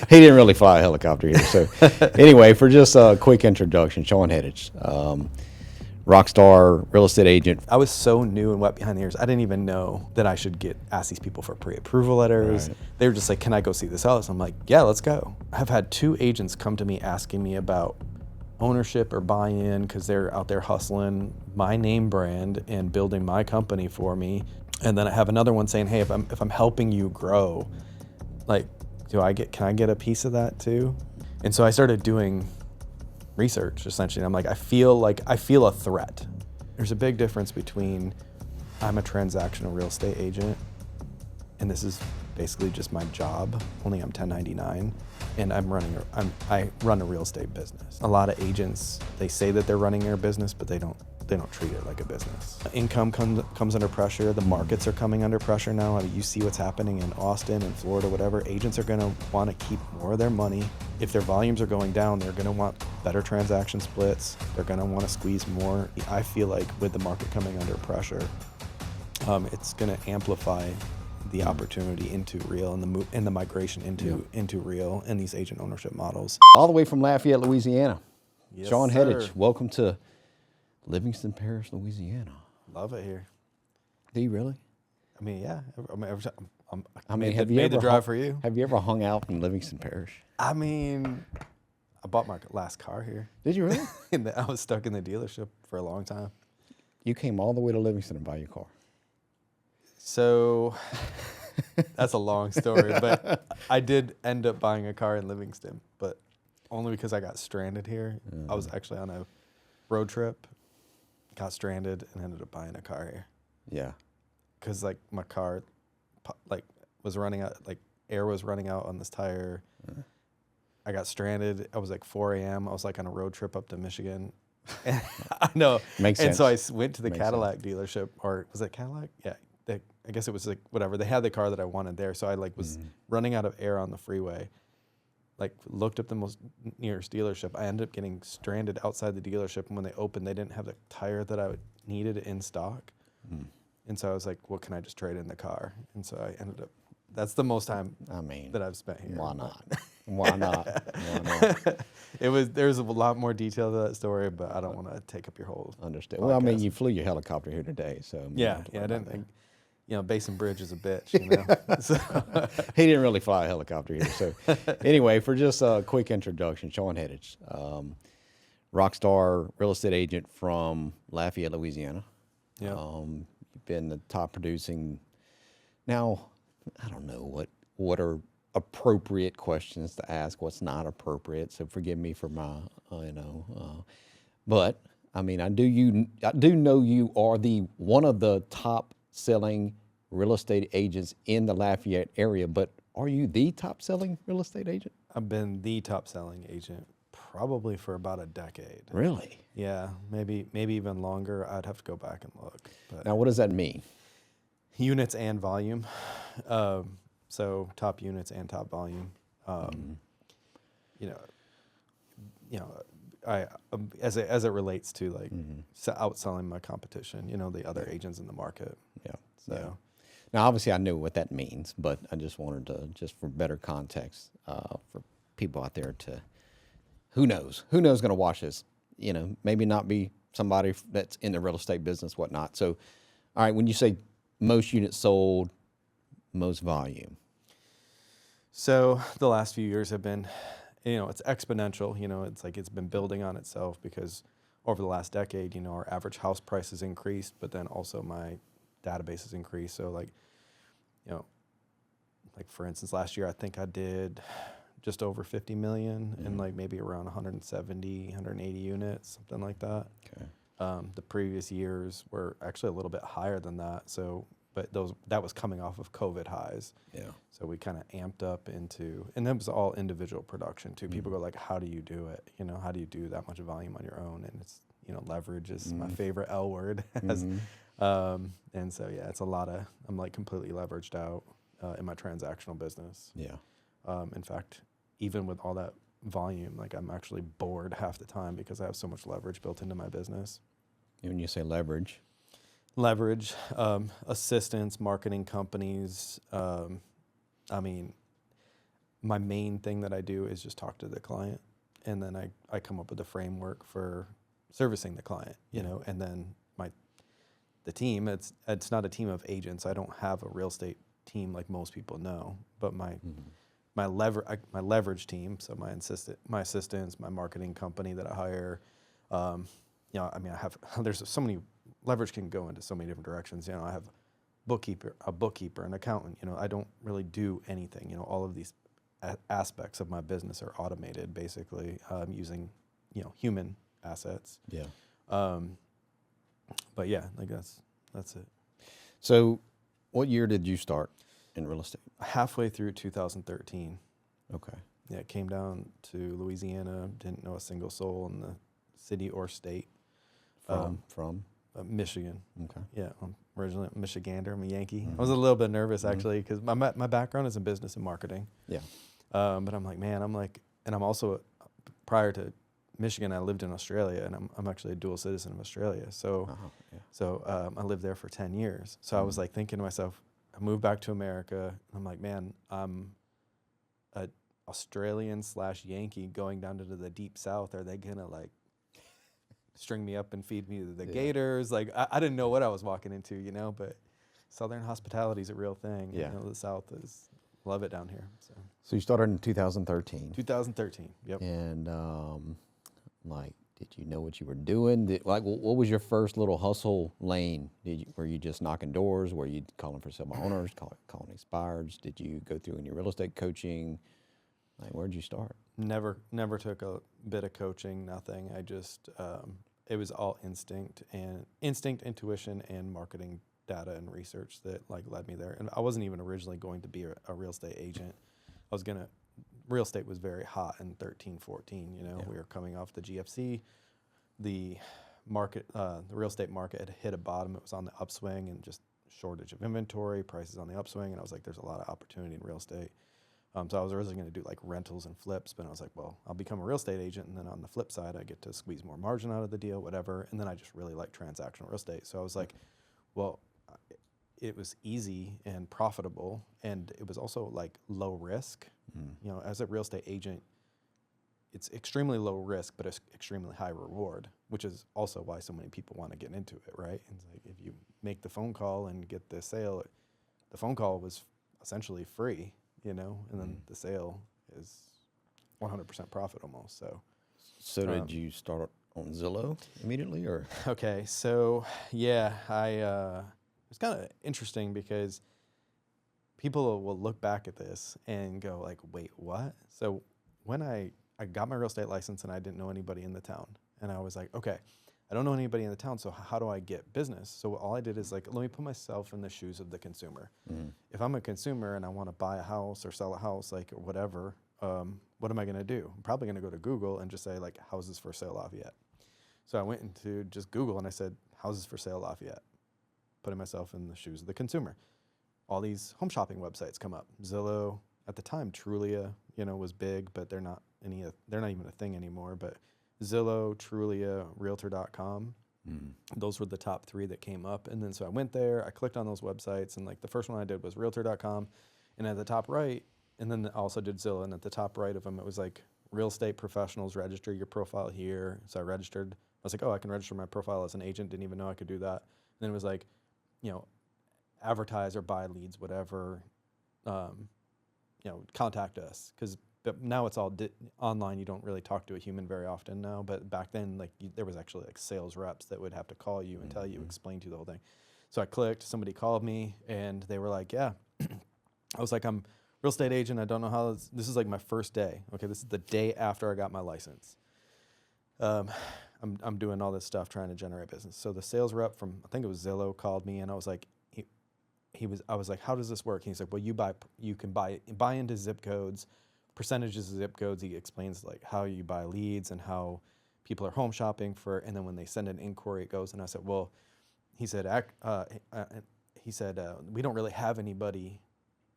He didn't really fly a helicopter either. So anyway, for just a quick introduction, Sean Hettich, rockstar real estate agent. I was so new and wet behind the ears. I didn't even know that I should ask these people for pre-approval letters. Right. They were just like, can I go see this house? I'm like, yeah, let's go. I've had 2 agents come to me asking me about ownership or buy-in because they're out there hustling my name brand and building my company for me. And then I have another one saying, hey, if I'm helping you grow, like, can I get a piece of that too? And so I started doing research essentially. I'm like, I feel a threat. There's a big difference between I'm a transactional real estate agent and this is basically just my job, only I'm 1099, and I run a real estate business. A lot of agents, they say that they're running their business, but they don't treat it like a business. Income comes under pressure. The markets are coming under pressure now. I mean, you see what's happening in Austin and Florida, whatever. Agents are gonna wanna keep more of their money. If their volumes are going down, they're gonna want better transaction splits. They're gonna wanna squeeze more. I feel like with the market coming under pressure, it's gonna amplify the opportunity into real and the migration into real and these agent ownership models. All the way from Lafayette, Louisiana. Yes, Sean sir. Hettich, welcome to Livingston Parish, Louisiana. Love it here. Do you really? I mean, yeah. Every time I mean, made the drive for you. Have you ever hung out in Livingston Parish? I mean, I bought my last car here. Did you really? I was stuck in the dealership for a long time. You came all the way to Livingston to buy your car. So that's a long story, but I did end up buying a car in Livingston, but only because I got stranded here. I was actually on a road trip, got stranded, and ended up buying a car here. Yeah. Because like my car, was running out, air was running out on this tire. I got stranded. I was like 4 a.m. I was like on a road trip up to Michigan. I know. Makes and sense. so I went to the Makes Cadillac dealership, or was it Cadillac? Yeah. I guess it was like whatever. They had the car that I wanted there. So I was running out of air on the freeway, looked up the most nearest dealership. I ended up getting stranded outside the dealership. And when they opened, they didn't have the tire that I needed in stock. And so I was like, well, can I just trade in the car? And so I ended up, that's the most time that I've spent here. Why not? Why not? Why not? There's a lot more detail to that story, but I don't want to take up your whole Understood. podcast. Well, I mean, you flew your helicopter here today, so. Yeah, I didn't think, Basin Bridge is a bitch, you know. So. He didn't really fly a helicopter either. So anyway, for just a quick introduction, Sean Hettich, rockstar real estate agent from Lafayette, Louisiana. Yeah. You've been the top producing. Now, I don't know what are appropriate questions to ask, what's not appropriate. So forgive me for my, but I mean, I do know you are one of the top selling real estate agents in the Lafayette area, but are you the top selling real estate agent? I've been the top selling agent probably for about a decade. Really? Yeah, maybe even longer. I'd have to go back and look. But Now, what does that mean? units and volume. So top units and top volume. I as it relates to outselling my competition, the other agents in the market. Yeah. So. Yeah. Now, obviously, I know what that means, but I just wanted to, just for better context, for people out there who knows going to watch this, maybe not be somebody that's in the real estate business, whatnot. So, all right, when you say most units sold, most volume. So the last few years have been, it's exponential. It's been building on itself because over the last decade, our average house price has increased, but then also my database has increased. So for instance, last year I think I did just over 50 million and maybe around 170, 180 units, something like that. Okay. The previous years were actually a little bit higher than that. So, but that was coming off of COVID highs. Yeah. So we kind of amped up into, and that was all individual production too. People go like, how do you do it? How do you do that much volume on your own? And it's, leverage is my favorite L word. And so, yeah, it's a lot of, I'm completely leveraged out in my transactional business. Yeah. In fact, even with all that volume, I'm actually bored half the time because I have so much leverage built into my business. When you say leverage? Leverage, assistants, marketing companies. my main thing that I do is just talk to the client, and then I come up with a framework for servicing the client, you know, and then the team, it's not a team of agents. I don't have a real estate team like most people know, but my leverage team, so my assistants, my marketing company that I hire, you know, I mean, there's so many, leverage can go into so many different directions. You know, I have a bookkeeper, an accountant. You know, I don't really do anything. You know, all of these aspects of my business are automated, basically, using, you know, human assets. Yeah. But yeah, like that's it. So, what year did you start in real estate? Halfway through 2013. Okay. Yeah, came down to Louisiana. Didn't know a single soul in the city or state. From Michigan. Okay. Yeah, I'm originally a Michigander. I'm a Yankee. I was a little bit nervous actually because my background is in business and marketing. Yeah. But I'm like, man, and I'm also, prior to Michigan, I lived in Australia, and I'm actually a dual citizen of Australia. So, I lived there for 10 years. So I was like thinking to myself, I moved back to America. And I'm like, man, I'm a Australian/Yankee going down into the deep South. Are they gonna like string me up and feed me to the gators? Like I didn't know what I was walking into, you know. But Southern hospitality is a real thing. Yeah. You know, the South is. Love it down here. So you started in 2013. 2013. Yep. And like, did you know what you were doing? What was your first little hustle lane? Were you just knocking doors? Were you calling for sale by owners, calling expireds? Did you go through any real estate coaching? Like, where'd you start? Never took a bit of coaching. Nothing. I just it was all instinct, intuition, and marketing data and research that like led me there. And I wasn't even originally going to be a real estate agent. Real estate was very hot in 13, 14, you know. We were coming off the GFC. The market, the real estate market had hit a bottom. It was on the upswing, and just shortage of inventory, prices on the upswing. And I was like, there's a lot of opportunity in real estate. So I was originally going to do like rentals and flips, but I was like, well, I'll become a real estate agent, and then on the flip side, I get to squeeze more margin out of the deal, whatever. And then I just really like transactional real estate. So I was like, well, it was easy and profitable, and it was also like low risk. You know, as a real estate agent, it's extremely low risk, but it's extremely high reward, which is also why so many people want to get into it, right? It's like if you make the phone call and get the sale, the phone call was essentially free, you know, and then the sale is 100% profit almost. So did you start on Zillow immediately, or? Okay, so yeah, it's kind of interesting because people will look back at this and go like, wait, what? So when I got my real estate license and I didn't know anybody in the town, and I was like, okay, I don't know anybody in the town, so how do I get business? So all I did is like, let me put myself in the shoes of the consumer. If I'm a consumer and I want to buy a house or sell a house, like, or whatever, what am I going to do? I'm probably going to go to Google and just say like, houses for sale Lafayette. So I went into just Google and I said, houses for sale Lafayette, putting myself in the shoes of the consumer. All these home shopping websites come up. Zillow, at the time, Trulia, you know, was big, but they're not even a thing anymore. But Zillow, Trulia, Realtor.com, those were the top three that came up. And then so I went there, I clicked on those websites, and like the first one I did was Realtor.com, and at the top right, and then I also did Zillow, and at the top right of them, it was like real estate professionals, register your profile here. So I registered. I was like, oh, I can register my profile as an agent. Didn't even know I could do that. And then it was like, you know, advertise or buy leads, whatever, you know, contact us. But now it's all online. You don't really talk to a human very often now. But back then, like there was actually like sales reps that would have to call you and tell you, explain to you the whole thing. So I clicked, somebody called me, and they were like, yeah. I was like, I'm a real estate agent. I don't know how this is like my first day. Okay, this is the day after I got my license. I'm doing all this stuff trying to generate business. So the sales rep from, I think it was Zillow, called me, and I was like, I was like, how does this work? And he's like, well, you can buy into zip codes, percentages of zip codes. He explains like how you buy leads and how people are home shopping and then when they send an inquiry, it goes. And I said, well, he said, we don't really have anybody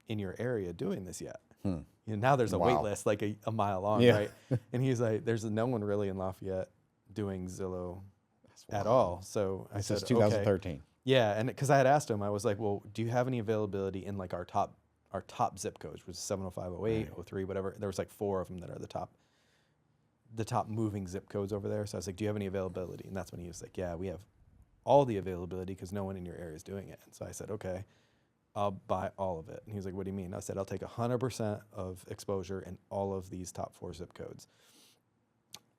in your area doing this yet. You know, now there's a wait list like a mile long, right? And he's like, there's no one really in Lafayette doing Zillow at all. So I said, this is 2013. Okay. Yeah, and because I had asked him, I was like, well, do you have any availability in like our top our top zip codes, which is 70508, 03, whatever. There was like 4 of them that are the top moving zip codes over there. So I was like, do you have any availability? And that's when he was like, yeah, we have all the availability because no one in your area is doing it. And so I said, okay, I'll buy all of it. And he was like, what do you mean? I said, I'll take 100% of exposure in all of these top 4 zip codes.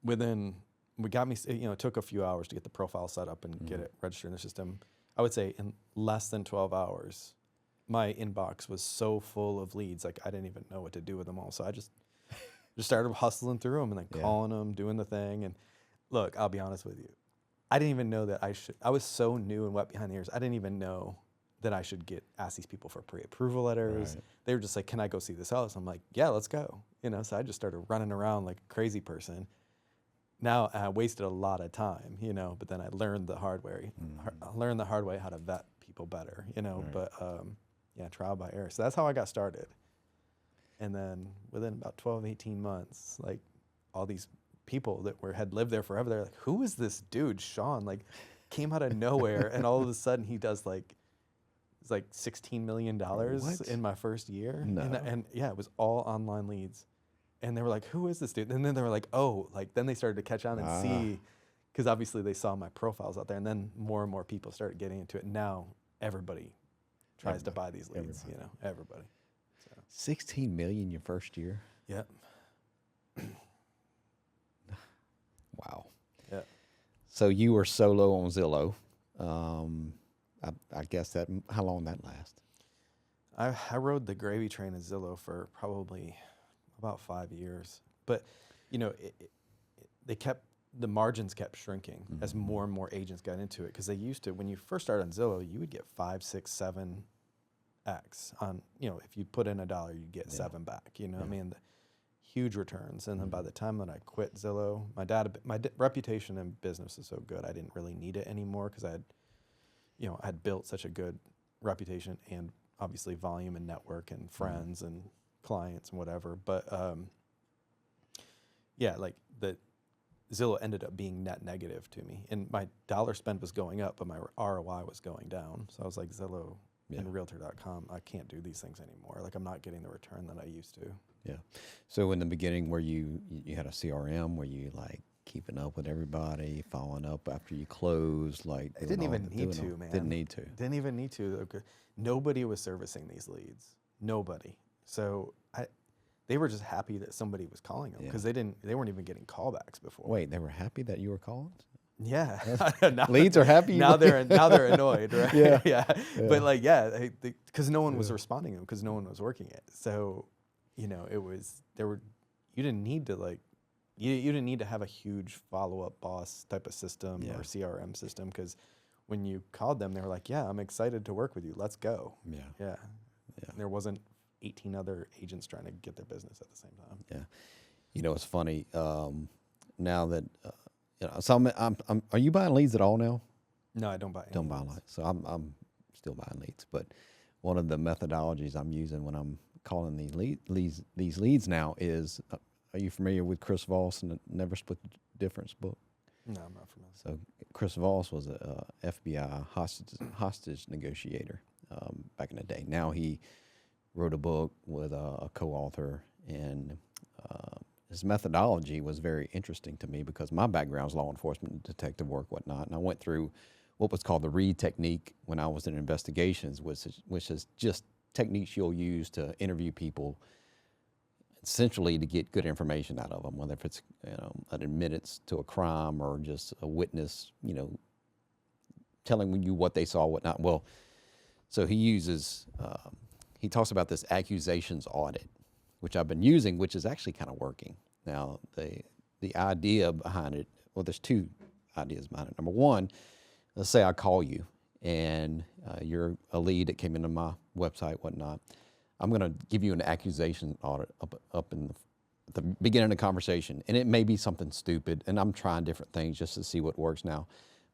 It took a few hours to get the profile set up and get it registered in the system. I would say in less than 12 hours, my inbox was so full of leads, like I didn't even know what to do with them all. So I just started hustling through them and then calling them, doing the thing. And look, I'll be honest with you. I didn't even know that I was so new and wet behind the ears. I didn't even know that I should ask these people for pre-approval letters. Right. They were just like, can I go see this house? I'm like, yeah, let's go. So I just started running around like a crazy person. Now I wasted a lot of time, but then I learned the hard way. I learned the hard way how to vet people better, Right. but trial by error. So that's how I got started. And then within about 12, 18 months, like all these people that had lived there forever, they're like, who is this dude, Sean? Like came out of nowhere and all of a sudden he does it's like $16 million What? in my first year. No. And yeah, it was all online leads. And they were like, who is this dude? And then they were like, oh, then they started to catch on and see, because obviously they saw my profiles out there. And then more and more people started getting into it. Now everybody tries to buy these leads, everybody. So. 16 million your first year? Yep. Wow. Yeah. So you were solo on Zillow. I guess how long that last? I rode the gravy train of Zillow for probably about 5 years, but the margins kept shrinking as more and more agents got into it, because they used to, when you first started on Zillow, you would get 5, 6, 7x on, if you put in $1, you'd get 7 back, I mean, huge returns. And then by the time that I quit Zillow, my reputation in business is so good, I didn't really need it anymore, because I had built such a good reputation and obviously volume and network and friends and clients and whatever. But the Zillow ended up being net negative to me, and my dollar spend was going up, but my ROI was going down. So I was like, Zillow and Realtor.com, I can't do these things anymore. Like I'm not getting the return that I used to. Yeah. So in the beginning, where you had a CRM, where you like keeping up with everybody, following up after you close, like I didn't even need to, man. Didn't need to. Didn't even need to. Nobody was servicing these leads. Nobody. So they were just happy that somebody was calling them, because they weren't even getting callbacks before. Wait, they were happy that you were calling? Yeah. Leads are happy. Now they're annoyed, right? Yeah. Yeah. But because no one was responding to them, because no one was working it. So, it was you didn't need to you didn't need to have a huge follow-up boss type of system or CRM system, because when you called them, they were like, yeah, I'm excited to work with you. Let's go. Yeah. Yeah. And there wasn't 18 other agents trying to get their business at the same time. Yeah. It's funny. Now that, so are you buying leads at all now? No, I don't buy any. Don't buy leads. So I'm still buying leads, but one of the methodologies I'm using when I'm calling these leads now is, are you familiar with Chris Voss and the Never Split the Difference book? No, I'm not familiar. So Chris Voss was a FBI hostage negotiator back in the day. Now he wrote a book with a co-author, and his methodology was very interesting to me, because my background is law enforcement, detective work, whatnot, and I went through what was called the READ technique when I was in investigations, which is just techniques you'll use to interview people, essentially to get good information out of them, whether if it's an admittance to a crime or just a witness, telling you what they saw, whatnot. Well, so he talks about this accusations audit, which I've been using, which is actually kind of working. Now, the idea behind it, well, there's 2 ideas behind it. Number one, let's say I call you and you're a lead that came into my website, whatnot. I'm going to give you an accusation audit up in the beginning of the conversation, and it may be something stupid, and I'm trying different things just to see what works now,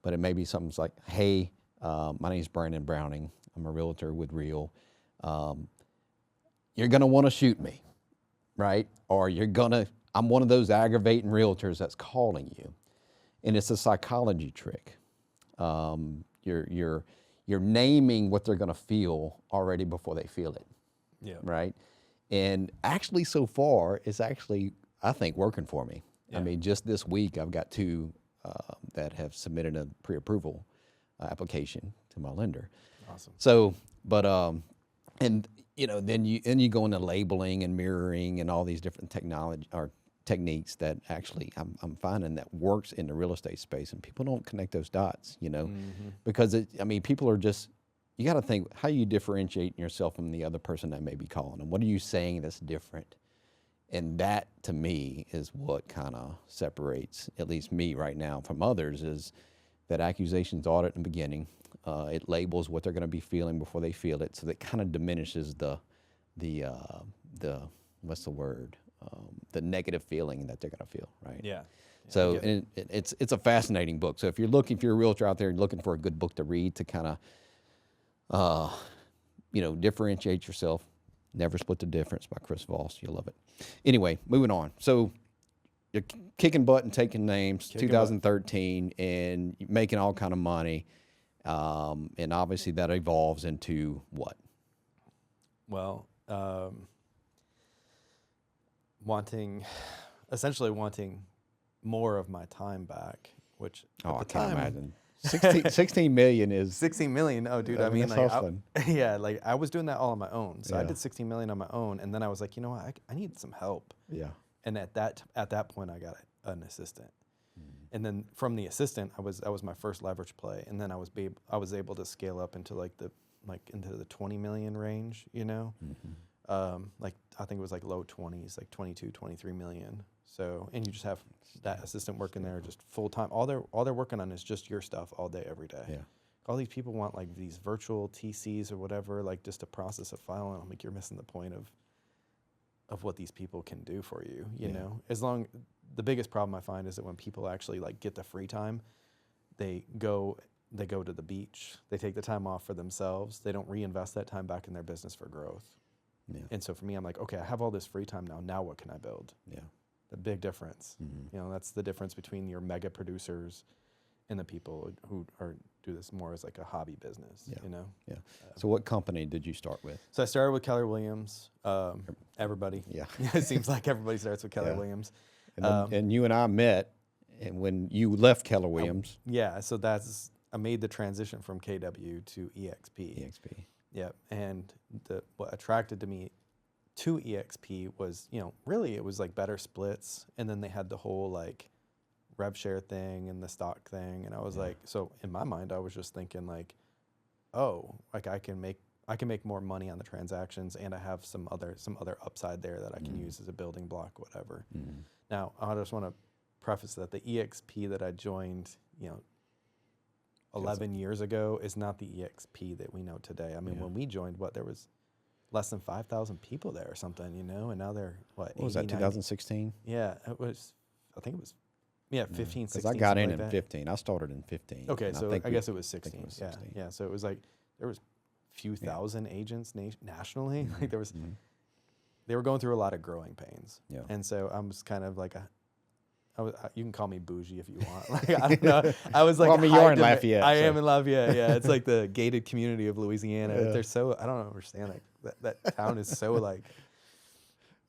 but it may be something like, hey, my name is Brandon Browning. I'm a realtor with Real. You're going to want to shoot me, right? Or I'm one of those aggravating realtors that's calling you, and it's a psychology trick. You're naming what they're going to feel already before they feel it. Yeah. Right. And actually, so far, it's actually, I think, working for me. I Yeah. mean, just this week, I've got two that have submitted a pre-approval application to my lender. Awesome. So, but and then you go into labeling and mirroring and all these different technology or techniques that actually I'm finding that works in the real estate space, and people don't connect those dots, because people are just, you got to think, how you differentiate yourself from the other person that may be calling them. What are you saying that's different? And that, to me, is what kind of separates, at least me right now, from others, is that accusation's audit in the beginning. It labels what they're going to be feeling before they feel it, so that kind of diminishes the what's the word? The negative feeling that they're going to feel, right? Yeah. So and it's a fascinating book. So if you're a realtor out there and looking for a good book to read to kind of, differentiate yourself, Never Split the Difference by Chris Voss. You'll love it. Anyway, moving on. So you're kicking butt and taking names, 2013, and making all kind of money. And obviously that evolves into what? Well, essentially wanting more of my time back, which at the time, can't imagine. 16 million is 16 million. Oh, dude, I mean, that's like I was doing that all on my own. So I did 16 million on my own, and then I was like, you know what, I need some help. Yeah. And at that point, I got an assistant, and then from the assistant, that was my first leverage play, and then I was able to scale up into into the 20 million range, like I think it was like low 20s, like 22, 23 million. So, and you just have that assistant working there just full time. All they're working on is just your stuff all day, every day. Yeah. All these people want like these virtual TCs or whatever, like just to process a file, and I'm like, you're missing the point of what these people can do for you. You know, the biggest problem I find is that when people actually like get the free time, they go to the beach, they take the time off for themselves, they don't reinvest that time back in their business for growth. Yeah. And so for me, I'm like, okay, I have all this free time now. Now what can I build? Yeah. The big difference. That's the difference between your mega producers and the people who do this more as like a hobby business. Yeah. Yeah. So what company did you start with? So I started with Keller Williams. Everybody. Yeah. It seems like everybody starts with Keller Williams. And you and I met, and when you left Keller Williams. So I made the transition from KW to EXP. Yeah, and what attracted me to EXP was, really it was like better splits, and then they had the whole like rev share thing and the stock thing, and I was like, so in my mind I was just thinking like, oh, like I can make more money on the transactions, and I have some other upside there that I can use as a building block, whatever. Now I just want to preface that the EXP that I joined, 11 years ago is not the EXP that we know today. I mean, when we joined, there was less than 5,000 people there or something, and now they're what was that, 2016? Yeah, I think it was 15, 16. Because I got in 15. I started in 15. Okay, so I guess it was 16. It was 16. Yeah. So it was like there was a few thousand agents nationally. Like there was, they were going through a lot of growing pains. Yeah. And so I was kind of like you can call me bougie if you want. Like I don't know. I was like, you're in Lafayette. I am in Lafayette. Yeah, it's like the gated community of Louisiana. Yeah. They're so, I don't understand that town is so like.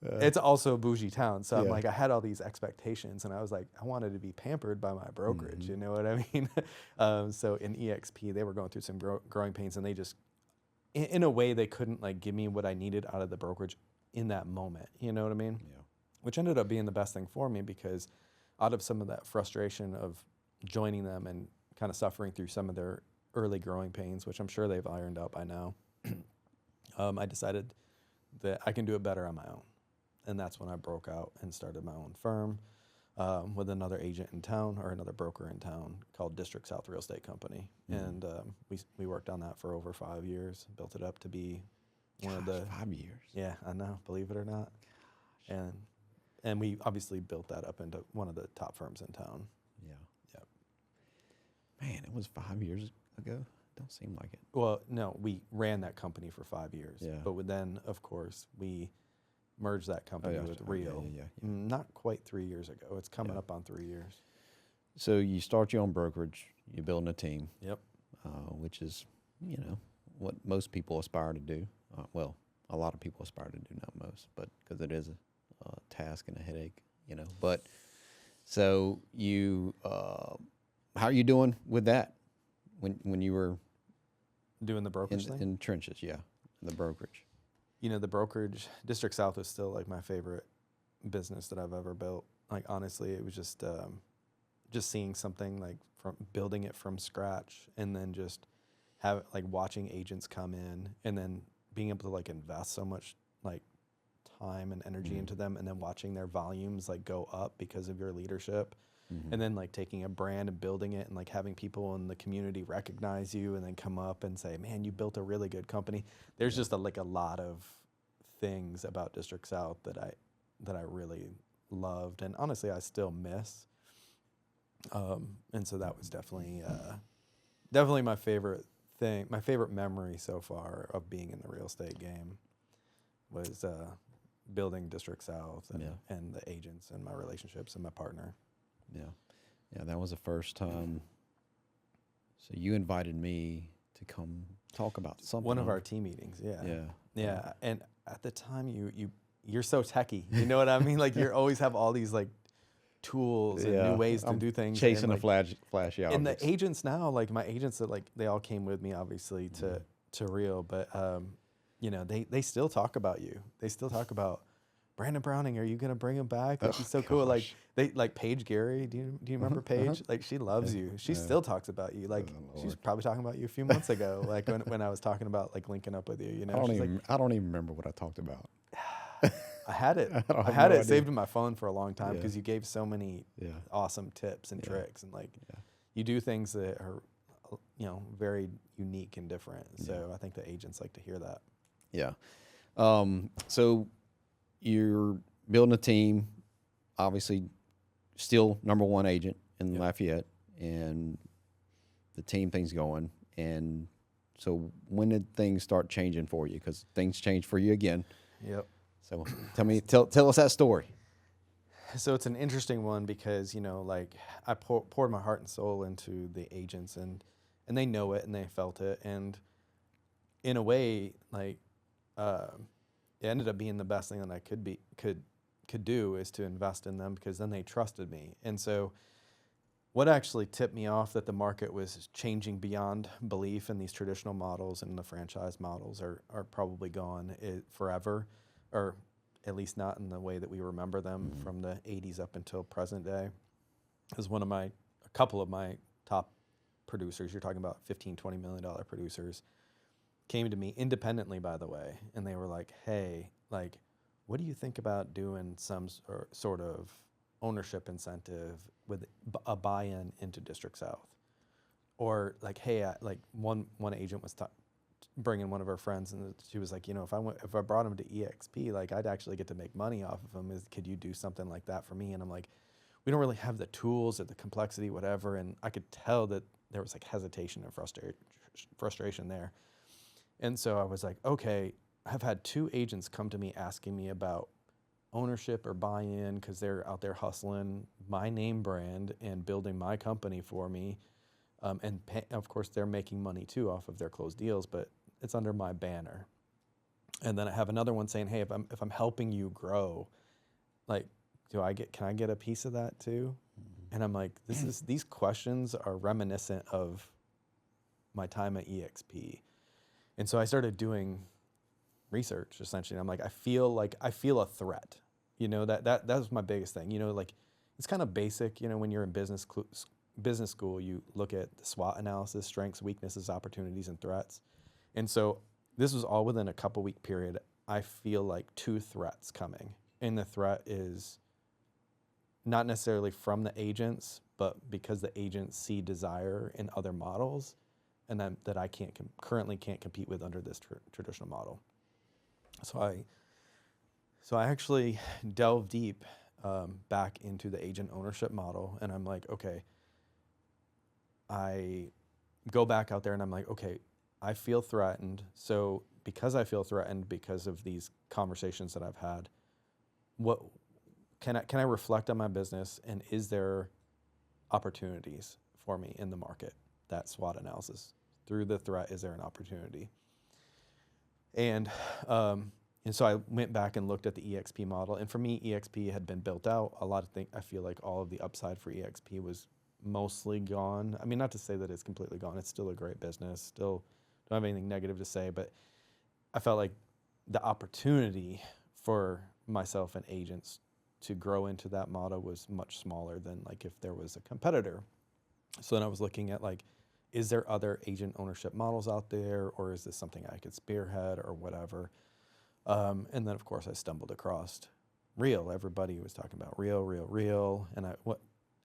It's also a bougie town, so I'm like, I had all these expectations, and I was like, I wanted to be pampered by my brokerage. You know what I mean? So in EXP, they were going through some growing pains, and they just, in a way, they couldn't like give me what I needed out of the brokerage in that moment. You know what I mean? Yeah. Which ended up being the best thing for me, because out of some of that frustration of joining them and kind of suffering through some of their early growing pains, which I'm sure they've ironed out by now, I decided that I can do it better on my own. And that's when I broke out and started my own firm with another agent in town, or another broker in town, called District South Real Estate Company. And we worked on that for over 5 years, built it up to be one of the 5 years. Yeah, I know, believe it or not. And we obviously built that up into one of the top firms in town. Yeah. Yep. Man, it was 5 years ago. Don't seem like it. Well, no, we ran that company for 5 years. Yeah. But then, of course, we merged that company with Real. Yeah. Not quite 3 years ago. It's coming up on 3 years. So you start your own brokerage. You're building a team. Yep. Which is, what most people aspire to do. Well, a lot of people aspire to do, not most, but because it is a task and a headache, But so how are you doing with that when you were Doing the brokerage thing? in trenches? Yeah, the brokerage. The brokerage, District South is still like my favorite business that I've ever built. Like, honestly, it was just seeing something like from building it from scratch, and then just watching agents come in, and then being able to like invest so much like time and energy into them, and then watching their volumes like go up because of your leadership. And then like taking a brand and building it, and like having people in the community recognize you and then come up and say, man, you built a really good company. There's just a lot of things about District South that I really loved, and honestly I still miss. And so that was definitely my favorite thing, my favorite memory so far of being in the real estate game was building District South and the agents and my relationships and my partner. Yeah, that was the first time. So you invited me to come talk about something. One of our team meetings, yeah. And at the time, you're so techie. You know what I mean? Like, you always have all these like tools and new ways to do things. Chasing and, the like, flashy And objects. the agents now, like my agents that like they all came with me obviously to Real, but they still talk about you. They still talk about Brandon Browning. Are you gonna bring him back? Like, he's so cool. Like they like Paige Gary. Do you remember Paige? Like, she loves you. She still talks about you. Like, she was probably talking about you a few months ago. Like when I was talking about like linking up with you. I don't even remember what I talked about. I had it. I had it saved in my phone for a long time because you gave so many awesome tips and tricks, and like you do things that are very unique and different. So I think the agents like to hear that. Yeah. So you're building a team, obviously still number one agent in Lafayette, and the team thing's going. And so when did things start changing for you? Because things changed for you again. Yep. So tell us that story. So it's an interesting one because, like I poured my heart and soul into the agents, and they know it and they felt it. And in a way, like, it ended up being the best thing that I could do is to invest in them, because then they trusted me. And so what actually tipped me off that the market was changing beyond belief, and these traditional models and the franchise models are probably gone forever, or at least not in the way that we remember them from the 80s up until present day. Is a couple of my top producers, you're talking about $15-20 million producers, came to me independently, by the way, and they were like, hey, like, what do you think about doing some sort of ownership incentive with a buy-in into District South? Or like, hey, like one agent was bringing one of her friends, and she was like, if I brought him to EXP, like, I'd actually get to make money off of him. Could you do something like that for me? And I'm like, we don't really have the tools or the complexity, whatever. And I could tell that there was like hesitation and frustration there. And so I was like, okay, I've had 2 agents come to me asking me about ownership or buy-in, because they're out there hustling my name brand and building my company for me. And of course, they're making money too off of their closed deals, but it's under my banner. And then I have another one saying, hey, if I'm helping you grow, like, can I get a piece of that too? And I'm like, these questions are reminiscent of my time at EXP. And so I started doing research, essentially. And I'm like, I feel a threat. That was my biggest thing. Like, it's kind of basic. When you're in business school, you look at the SWOT analysis: strengths, weaknesses, opportunities, and threats. And so this was all within a couple-week period. I feel like 2 threats coming. And the threat is not necessarily from the agents, but because the agents see desire in other models, and that I currently can't compete with under this traditional model. So I actually delved deep back into the agent ownership model, and I'm like, okay, I go back out there and I'm like, okay, I feel threatened. So because I feel threatened because of these conversations that I've had, what can I reflect on my business, and is there opportunities for me in the market? That SWOT analysis. Through the threat, is there an opportunity? And so I went back and looked at the EXP model. And for me, EXP had been built out. A lot of things, I feel like all of the upside for EXP was mostly gone. I mean, not to say that it's completely gone. It's still a great business. Still don't have anything negative to say, but I felt like the opportunity for myself and agents to grow into that model was much smaller than like if there was a competitor. So then I was looking at like, is there other agent ownership models out there, or is this something I could spearhead or whatever? And then of course I stumbled across Real. Everybody was talking about Real. And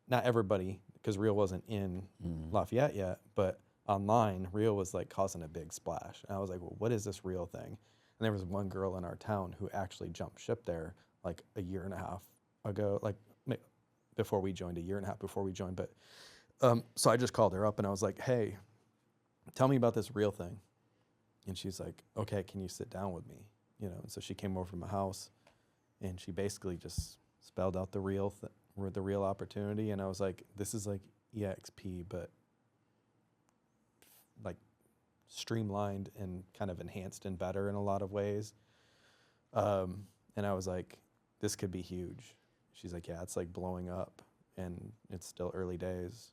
not everybody, because Real wasn't in Lafayette yet, but online, Real was like causing a big splash. And I was like, well, what is this Real thing? And there was one girl in our town who actually jumped ship there like a year and a half ago, like before we joined, a year and a half before we joined. But so I just called her up and I was like, hey, tell me about this Real thing. And she's like, okay, can you sit down with me? You know, and so she came over to my house and she basically just spelled out the Real opportunity. And I was like, this is like EXP, but like streamlined and kind of enhanced and better in a lot of ways. And I was like, this could be huge. She's like, yeah, it's like blowing up and it's still early days.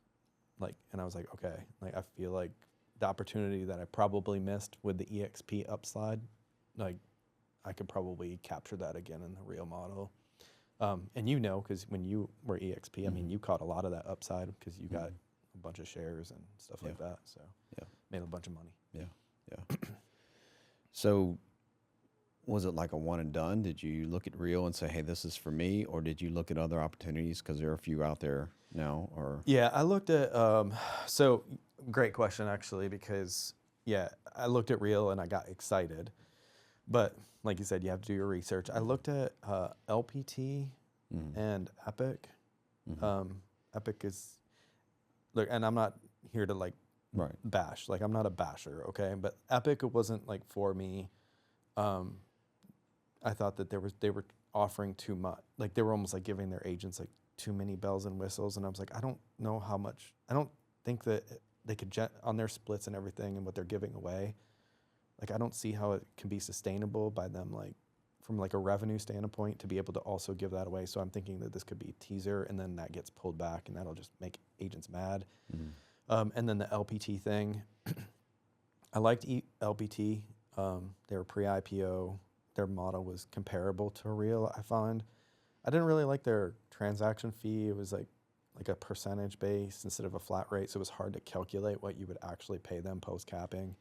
Like, and I was like, okay, like I feel like the opportunity that I probably missed with the EXP upside, like I could probably capture that again in the Real model. And you know, because when you were EXP, I mean, you caught a lot of that upside because you got a bunch of shares and stuff like that. So made a bunch of money. Yeah. So was it like a one and done? Did you look at Real and say, hey, this is for me? Or did you look at other opportunities? Because there are a few out there now. Or yeah, I looked at, so great question actually, because I looked at Real and I got excited. But like you said, you have to do your research. I looked at LPT and Epic. Epic is, look, and I'm not here to like bash. Like I'm not a basher, okay? But Epic wasn't like for me. I thought that they were offering too much. Like they were almost like giving their agents like too many bells and whistles. And I was like, I don't know how much. I don't think that they could on their splits and everything and what they're giving away. Like I don't see how it can be sustainable by them, like from like a revenue standpoint, to be able to also give that away. So I'm thinking that this could be a teaser, and then that gets pulled back, and that'll just make agents mad. And then the LPT thing, I liked LPT. They were pre-IPO. Their model was comparable to Real, I found. I didn't really like their transaction fee. It was like a percentage base instead of a flat rate, so it was hard to calculate what you would actually pay them post-capping.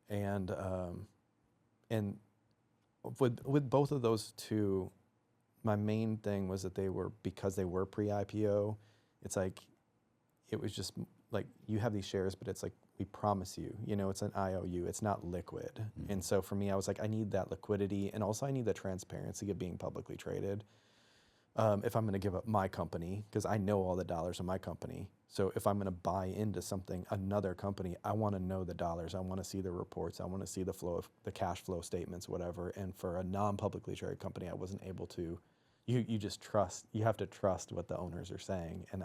And with both of those two, my main thing was that because they were pre-IPO, it's like, it was just like, you have these shares, but it's like, we promise you, it's an IOU, it's not liquid. And so for me, I was like, I need that liquidity, and also I need the transparency of being publicly traded. If I'm going to give up my company, because I know all the dollars in my company. So if I'm going to buy into something, another company, I want to know the dollars. I want to see the reports. I want to see the flow of the cash flow statements, whatever. And for a non-publicly traded company, I wasn't able to. You just trust. You have to trust what the owners are saying. And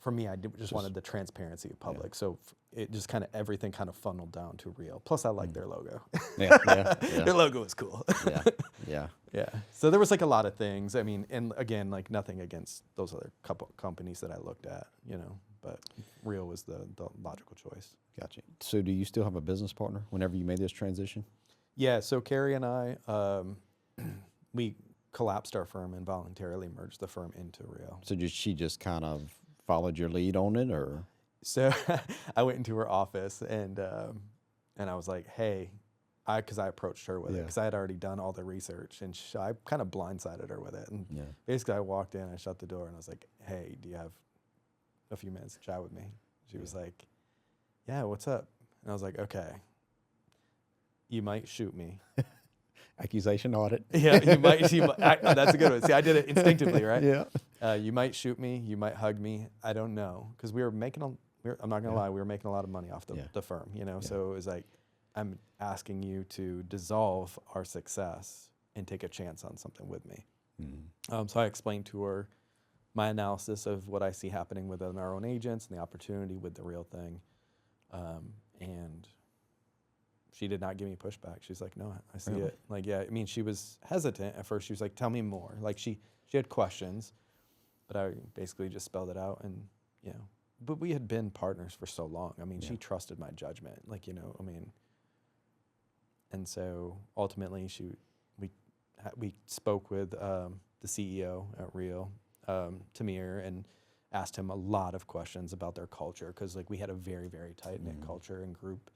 for me, I just wanted the transparency of public. Yeah. So it just kind of, everything kind of funneled down to Real. Plus I like their logo. Their logo is cool. Yeah. So there was like a lot of things. I mean, and again, like nothing against those other couple companies that I looked at, but Real was the logical choice. Gotcha. So do you still have a business partner whenever you made this transition? Yeah. So Carrie and I, we collapsed our firm and voluntarily merged the firm into Real. So she just kind of followed your lead on it, or? So I went into her office and I was like, hey, because I approached her with it, because I had already done all the research, and I kind of blindsided her with it. And basically I walked in, I shut the door, and I was like, hey, do you have a few minutes to chat with me? She was like, yeah, what's up? And I was like, okay, you might shoot me. Accusation audit. Yeah, you might. That's a good one. See, I did it instinctively, right? Yeah. You might shoot me. You might hug me. I don't know, because I'm not gonna lie, we were making a lot of money off the firm, So it was like, I'm asking you to dissolve our success and take a chance on something with me. So I explained to her my analysis of what I see happening within our own agents and the opportunity with the Real thing, and she did not give me pushback. She's like, no, I see it. Like, yeah, I mean, she was hesitant at first. She was like, tell me more. Like she had questions, but I basically just spelled it out. And, but we had been partners for so long. I mean, she trusted my judgment. Like, I mean, and so ultimately we spoke with the CEO at Real, Tamir, and asked him a lot of questions about their culture, because like we had a very, very tight knit culture and group.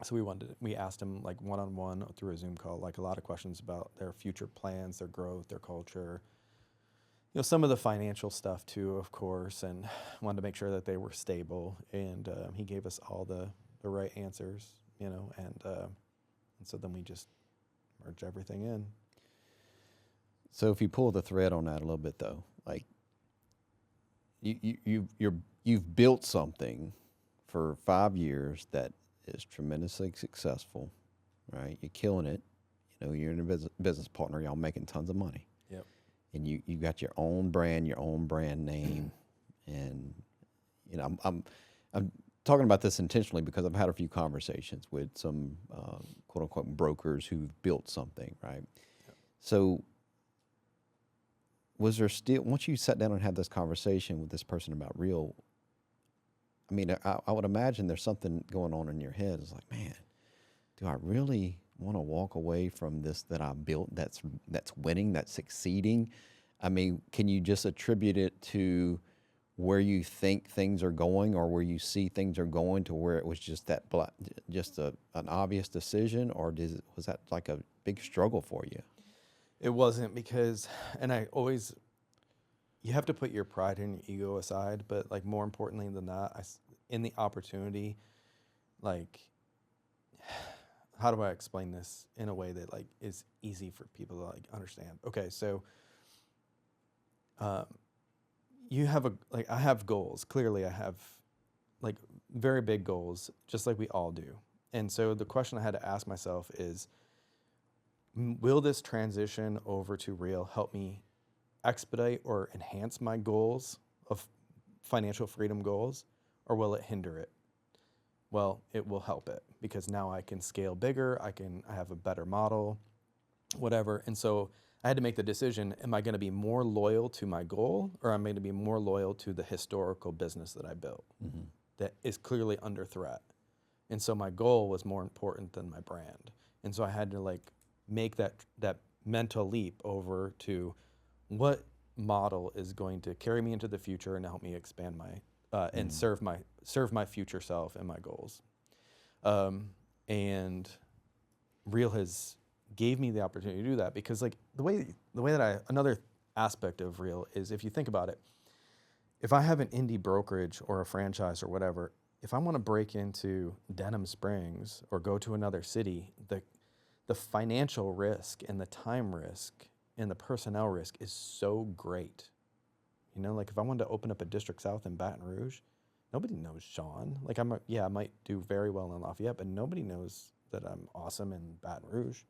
So we asked him like one-on-one through a Zoom call, like a lot of questions about their future plans, their growth, their culture, some of the financial stuff too, of course, and wanted to make sure that they were stable. And he gave us all the right answers, and so then we just merged everything in. So if you pull the thread on that a little bit, though, like you've built something for 5 years that is tremendously successful, right? You're killing it. You're in a business partner. Y'all making tons of money. Yep. And you got your own brand name, and I'm talking about this intentionally because I've had a few conversations with some quote unquote brokers who've built something, right? Yep. So was there still, once you sat down and had this conversation with this person about Real, I mean, I would imagine there's something going on in your head. It's like, man, do I really want to walk away from this that I built that's winning, that's succeeding? I mean, can you just attribute it to where you think things are going, or where you see things are going, to where it was just an obvious decision, or was that like a big struggle for you? It wasn't, because, and you have to put your pride and your ego aside, but like more importantly than that, in the opportunity, like, how do I explain this in a way that like is easy for people to like understand? Okay, so I have goals. Clearly I have like very big goals, just like we all do. And so the question I had to ask myself is, will this transition over to Real help me expedite or enhance my goals of financial freedom goals, or will it hinder it? Well, it will help it, because now I can scale bigger. I have a better model, whatever. And so I had to make the decision, am I going to be more loyal to my goal, or am I going to be more loyal to the historical business that I built that is clearly under threat? And so my goal was more important than my brand. And so I had to like make that mental leap over to what model is going to carry me into the future and help me expand my and serve my future self and my goals. And Real has gave me the opportunity to do that, because like the way that another aspect of Real is, if you think about it, if I have an indie brokerage or a franchise or whatever, if I want to break into Denham Springs or go to another city, the financial risk and the time risk and the personnel risk is so great. Like if I wanted to open up a District South in Baton Rouge, nobody knows Sean. Like I might do very well in Lafayette, but nobody knows that I'm awesome in Baton Rouge.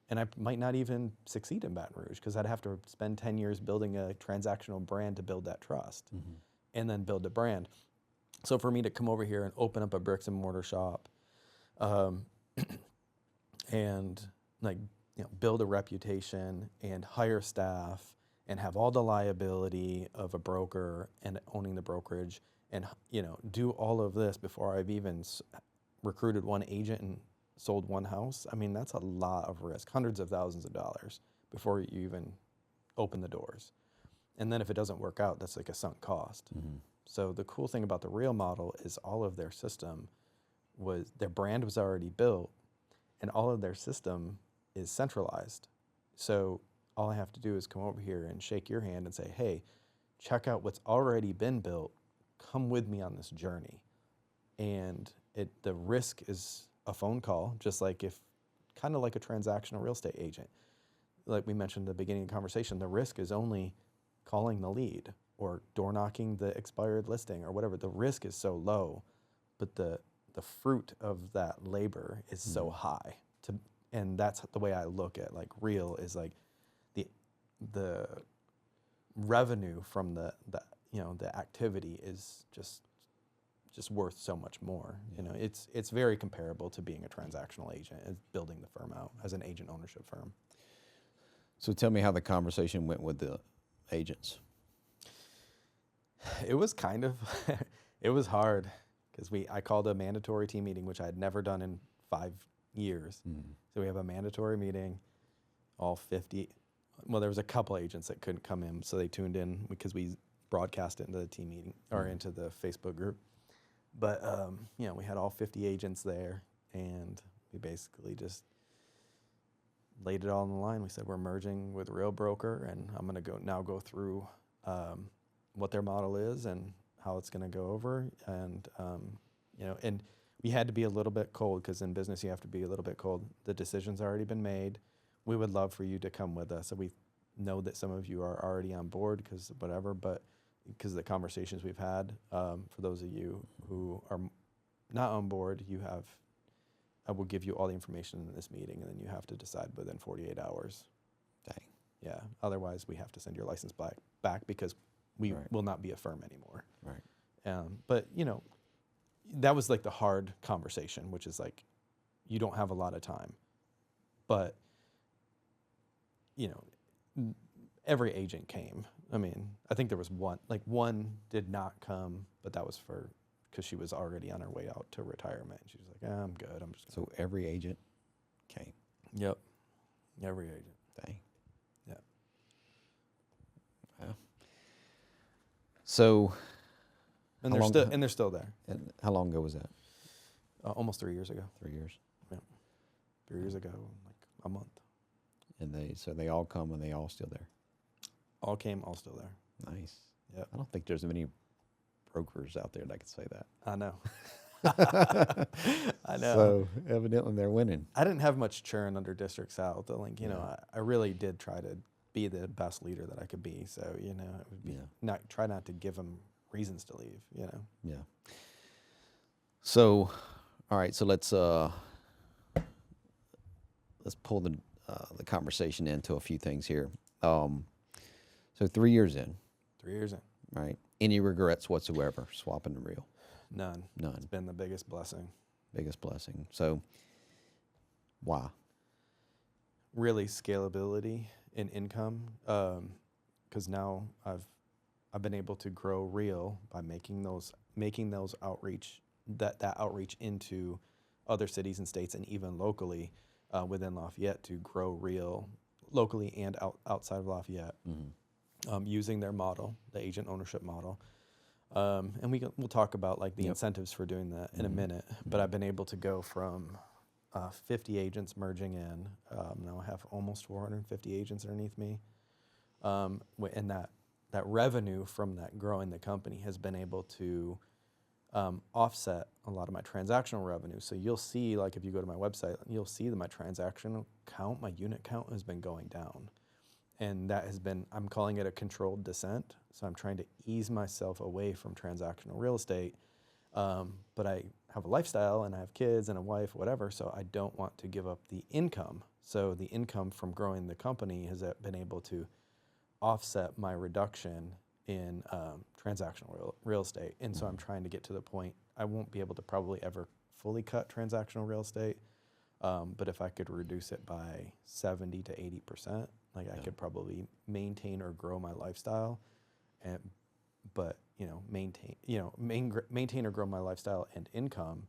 And I might not even succeed in Baton Rouge, because I'd have to spend 10 years building a transactional brand to build that trust and then build a brand. So for me to come over here and open up a bricks and mortar shop, and like, build a reputation and hire staff and have all the liability of a broker and owning the brokerage, and do all of this before I've even recruited one agent and sold one house. I mean, that's a lot of risk, hundreds of thousands of dollars before you even open the doors. And then if it doesn't work out, that's like a sunk cost. So the cool thing about the Real model is all of their system their brand was already built, and all of their system is centralized. So all I have to do is come over here and shake your hand and say, hey, check out what's already been built. Come with me on this journey. And the risk is a phone call, just like kind of like a transactional real estate agent. Like we mentioned at the beginning of the conversation, the risk is only calling the lead or door knocking the expired listing or whatever. The risk is so low, but the fruit of that labor is so high. And that's the way I look at like Real, is like the revenue from the activity is just just worth so much more. You know, it's very comparable to being a transactional agent and building the firm out as an agent ownership firm. So tell me how the conversation went with the agents. It was kind of, it was hard because I called a mandatory team meeting, which I had never done in 5 years. So we have a mandatory meeting, all 50. Well, there was a couple agents that couldn't come in, so they tuned in because we broadcast it into the team meeting or into the Facebook group. But, you know, we had all 50 agents there, and we basically just laid it all on the line. We said, we're merging with Real Broker, and I'm going to go through what their model is and how it's going to go over. And, you know, and we had to be a little bit cold because in business you have to be a little bit cold. The decision's already been made. We would love for you to come with us. So we know that some of you are already on board because whatever, but because of the conversations we've had, for those of you who are not on board, I will give you all the information in this meeting, and then you have to decide within 48 hours. Dang. Yeah. Otherwise, we have to send your license back because we will not be a firm anymore. Right. But, you know, that was like the hard conversation, which is like, you don't have a lot of time. But, you know, every agent came. I mean, I think there was one did not come, but that was because she was already on her way out to retirement. She was like, I'm good. I'm just So every agent came. Yep. Every agent. Dang. Yeah. Wow. So, And they're still there. And how long ago was that? Almost 3 years ago. 3 years. Yeah. 3 years ago, like a month. And they all come and they all still there. All came, all still there. Nice. Yeah. I don't think there's many brokers out there that could say that. I know. I know. So evidently they're winning. I didn't have much churn under District South. Like, you know, I really did try to be the best leader that I could be. So, you know, it would be try not to give them reasons to leave, you know? Yeah. So, all right. So let's pull the conversation into a few things here. So 3 years in. 3 years in. Right. Any regrets whatsoever swapping to Real? None. None. It's been the biggest blessing. Biggest blessing. So why? Really scalability in income. Because now I've been able to grow Real by making those outreach outreach into other cities and states and even locally within Lafayette to grow Real locally and outside of Lafayette. Using their model, the agent ownership model. And we'll talk about like the incentives for doing that in a minute. But I've been able to go from 50 agents merging in. Now I have almost 450 agents underneath me. And that revenue from that growing the company has been able to offset a lot of my transactional revenue. So you'll see, like if you go to my website, you'll see that my transactional count, my unit count has been going down. And that has been, I'm calling it a controlled descent. So I'm trying to ease myself away from transactional real estate. But I have a lifestyle and I have kids and a wife, whatever. So I don't want to give up the income. So the income from growing the company has been able to offset my reduction in transactional real estate. And so I'm trying to get to the point, I won't be able to probably ever fully cut transactional real estate. But if I could reduce it by 70 to 80%, like I could probably maintain or grow my lifestyle, but maintain or grow my lifestyle and income,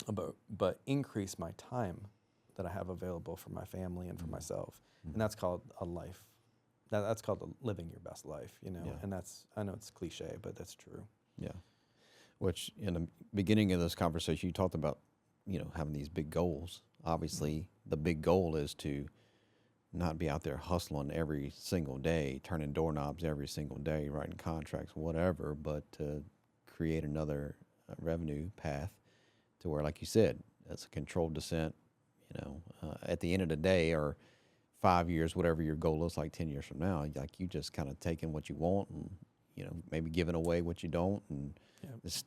but increase my time that I have available for my family and for myself, and that's called a life. That's called living your best life, and I know it's cliche, but that's true. Yeah. Which in the beginning of this conversation, you talked about, having these big goals. Obviously, the big goal is to not be out there hustling every single day, turning doorknobs every single day, writing contracts, whatever, but to create another revenue path to where, like you said, it's a controlled descent, at the end of the day, or 5 years, whatever your goal looks like 10 years from now, like you just kind of taking what you want and, maybe giving away what you don't, and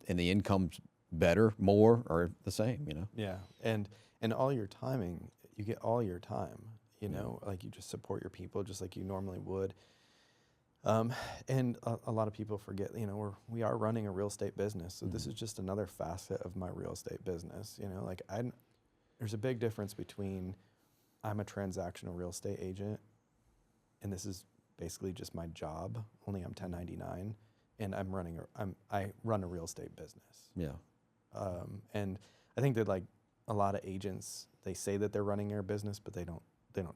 and the income's better, more, or the same, Yeah, and all your timing, you get all your time, like you just support your people just like you normally would. And a lot of people forget, we are running a real estate business. So this is just another facet of my real estate business. Like there's a big difference between I'm a transactional real estate agent, and this is basically just my job, only I'm 1099, and I run a real estate business. Yeah. And I think that like a lot of agents, they say that they're running their business, but they don't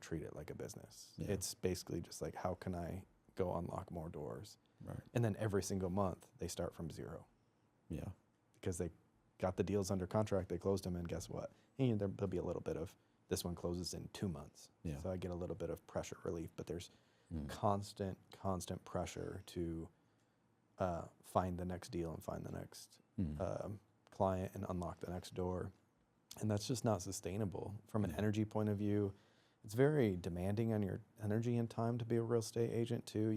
treat it like a business. Yeah. It's basically just like, how can I go unlock more doors? Right. And then every single month they start from zero. Yeah. Because they got the deals under contract, they closed them, and guess what? There'll be a little bit of, this one closes in 2 months. Yeah. So I get a little bit of pressure relief, but there's constant pressure to find the next deal and find the next client and unlock the next door. And that's just not sustainable. From an energy point of view, it's very demanding on your energy and time to be a real estate agent too.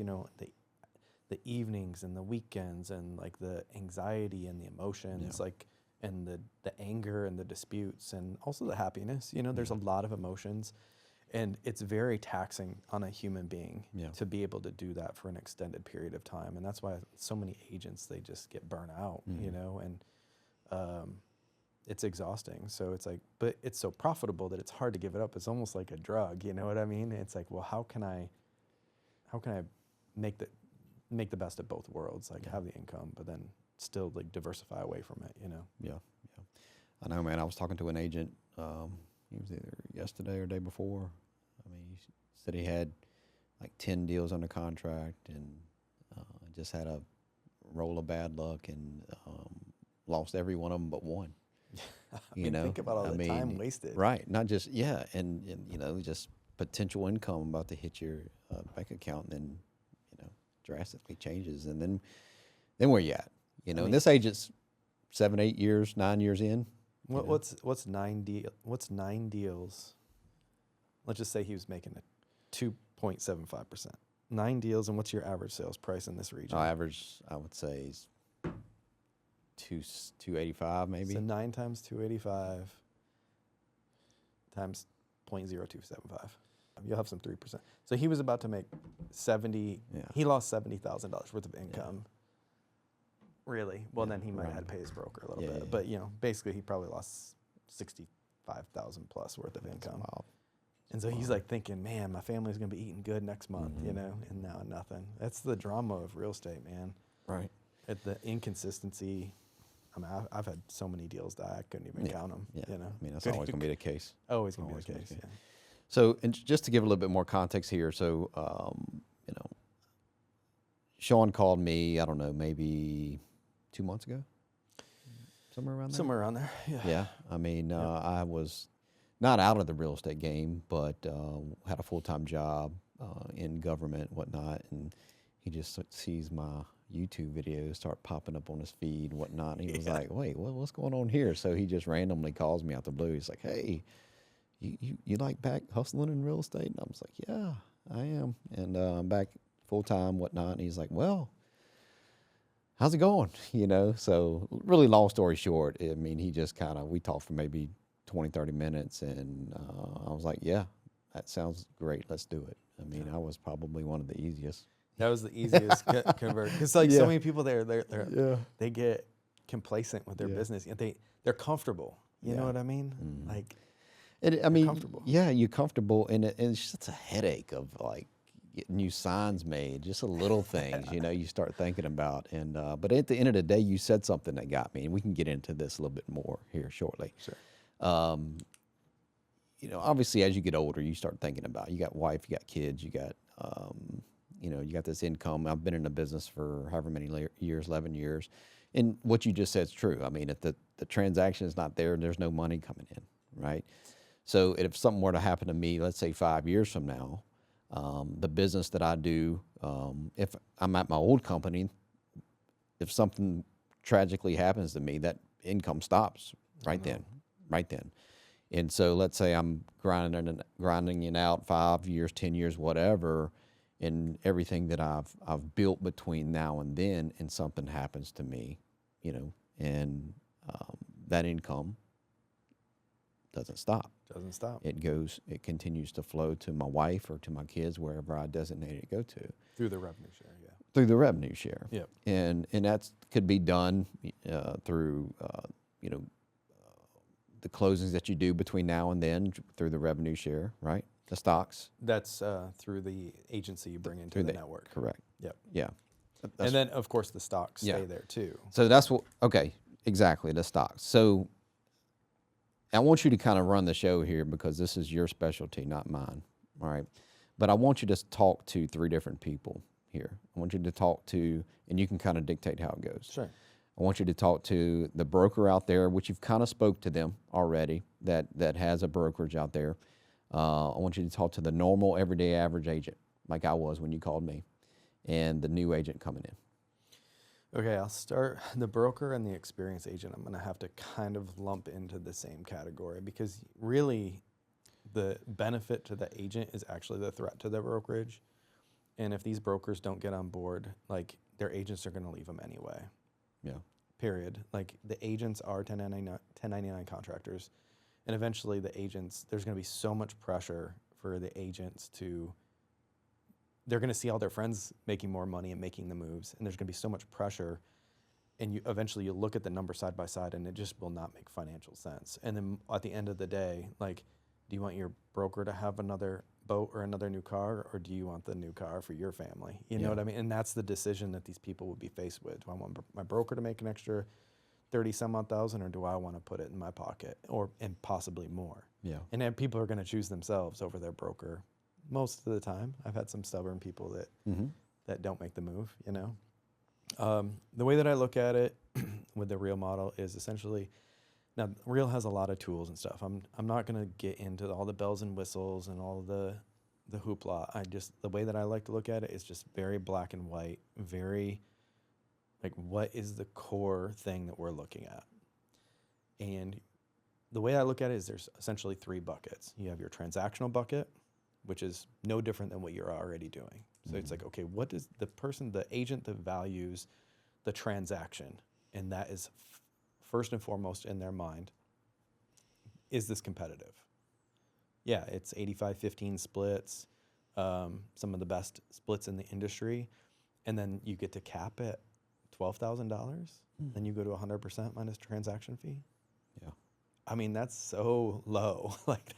The evenings and the weekends and like the anxiety and the emotions, like, and the anger and the disputes and also the happiness. There's a lot of emotions, and it's very taxing on a human being to be able to do that for an extended period of time. And that's why so many agents, they just get burnt out, and it's exhausting. So it's like, but it's so profitable that it's hard to give it up. It's almost like a drug, you know what I mean? It's like, well, how can I make the best of both worlds, like have the income, but then still like diversify away from it, Yeah. I know, man. I was talking to an agent, he was either yesterday or day before. I mean, he said he had like 10 deals under contract and just had a roll of bad luck and lost every one of them but one. Think about all the time wasted. Right. Not just, and just potential income about to hit your bank account, and then, drastically changes. And then where you at? And this agent's 7, 8 years, 9 years in. What's 9 deals? Let's just say he was making a 2.75%. 9 deals, and what's your average sales price in this region? Average, I would say, is 285 maybe. So 9 times 285 times 0.0275. You'll have some 3%. So he was about to make 70. Yeah. He lost $70,000 worth of income. Really? Well, then he might have had to pay his broker a little bit. But basically, he probably lost $65,000 plus worth of income. Wow. And so he's like thinking, man, my family's gonna be eating good next month, and now nothing. That's the drama of real estate, man. Right. At the inconsistency. I mean, I've had so many deals that I couldn't even count them. Yeah. I mean, that's always gonna be the case. Always gonna be the case. Yeah. So, and just to give a little bit more context here, so Sean called me, I don't know, maybe 2 months ago, somewhere around there. Somewhere around there. Yeah. Yeah. I mean, I was not out of the real estate game, but had a full-time job in government, whatnot, and he just sees my YouTube videos start popping up on his feed and whatnot. And he was like, wait, what's going on here? So he just randomly calls me out the blue. He's like, hey, you like back hustling in real estate? And I was like, yeah, I am. And I'm back full-time, whatnot. And he's like, well, how's it going? So really long story short, I mean, he just we talked for maybe 20, 30 minutes. And I was like, yeah, that sounds great. Let's do it. I mean, I was probably one of the easiest. That was the easiest convert. Because so many people there, they get complacent with their business. They're comfortable. You know what I mean? Mm-hmm. Like, comfortable. Yeah, you're comfortable, and it's just a headache of like getting new signs made, just a little things, you start thinking about. And but at the end of the day, you said something that got me, and we can get into this a little bit more here shortly. Sure. Obviously, as you get older, you start thinking about, you got wife, you got kids, you got you got this income. I've been in the business for however many years, 11 years. And what you just said is true. I mean, if the transaction is not there, there's no money coming in, right? So if something were to happen to me, let's say 5 years from now, the business that I do, if I'm at my old company, if something tragically happens to me, that income stops right then. And so let's say I'm grinding it out 5 years, 10 years, whatever, and everything that I've built between now and then, and something happens to me, and that income doesn't stop. It continues to flow to my wife or to my kids, wherever I designate it to go to. Through the revenue share, yeah. through the revenue share. Yep. And that could be done through you know, the closings that you do between now and then through the revenue share, right? The stocks. That's through the agency you bring into Through the network. Correct. Yep. Yeah. And then, of course, the stocks Yeah. stay there too. So that's what, okay, exactly, the stocks. So I want you to kind of run the show here because this is your specialty, not mine, all right? But I want you to talk to 3 different people here. I want you to talk to, and you can kind of dictate how it goes. Sure. I want you to talk to the broker out there, which you've kind of spoke to them already, that has a brokerage out there. I want you to talk to the normal, everyday, average agent, like I was when you called me, and the new agent coming in. Okay, I'll start the broker and the experienced agent. I'm going to have to kind of lump into the same category because really the benefit to the agent is actually the threat to the brokerage. And if these brokers don't get on board, like their agents are going to leave them anyway. Yeah. Period. Like the agents are 1099 contractors. And eventually the agents, there's going to be so much pressure for the agents to, they're going to see all their friends making more money and making the moves. And there's going to be so much pressure. And eventually you look at the number side by side and it just will not make financial sense. And then at the end of the day, like, do you want your broker to have another boat or another new car, or do you want the new car for your family? You know what I mean? And that's the decision that these people would be faced with. Do I want my broker to make an extra 30 some odd thousand, or do I want to put it in my pocket and possibly more? Yeah. And then people are going to choose themselves over their broker most of the time. I've had some stubborn people that don't make the move, you know? The way that I look at it with the Real model is essentially, now Real has a lot of tools and stuff. I'm not going to get into all the bells and whistles and all the hoopla. The way that I like to look at it is just very black and white, very like, what is the core thing that we're looking at? And the way I look at it is there's essentially 3 buckets. You have your transactional bucket, which is no different than what you're already doing. So it's like, okay, what is the agent that values the transaction? And that is first and foremost in their mind, is this competitive? Yeah, it's 85-15 splits, some of the best splits in the industry. And then you get to cap it $12,000, then you go to 100% minus transaction fee. Yeah. I mean, that's so low. Like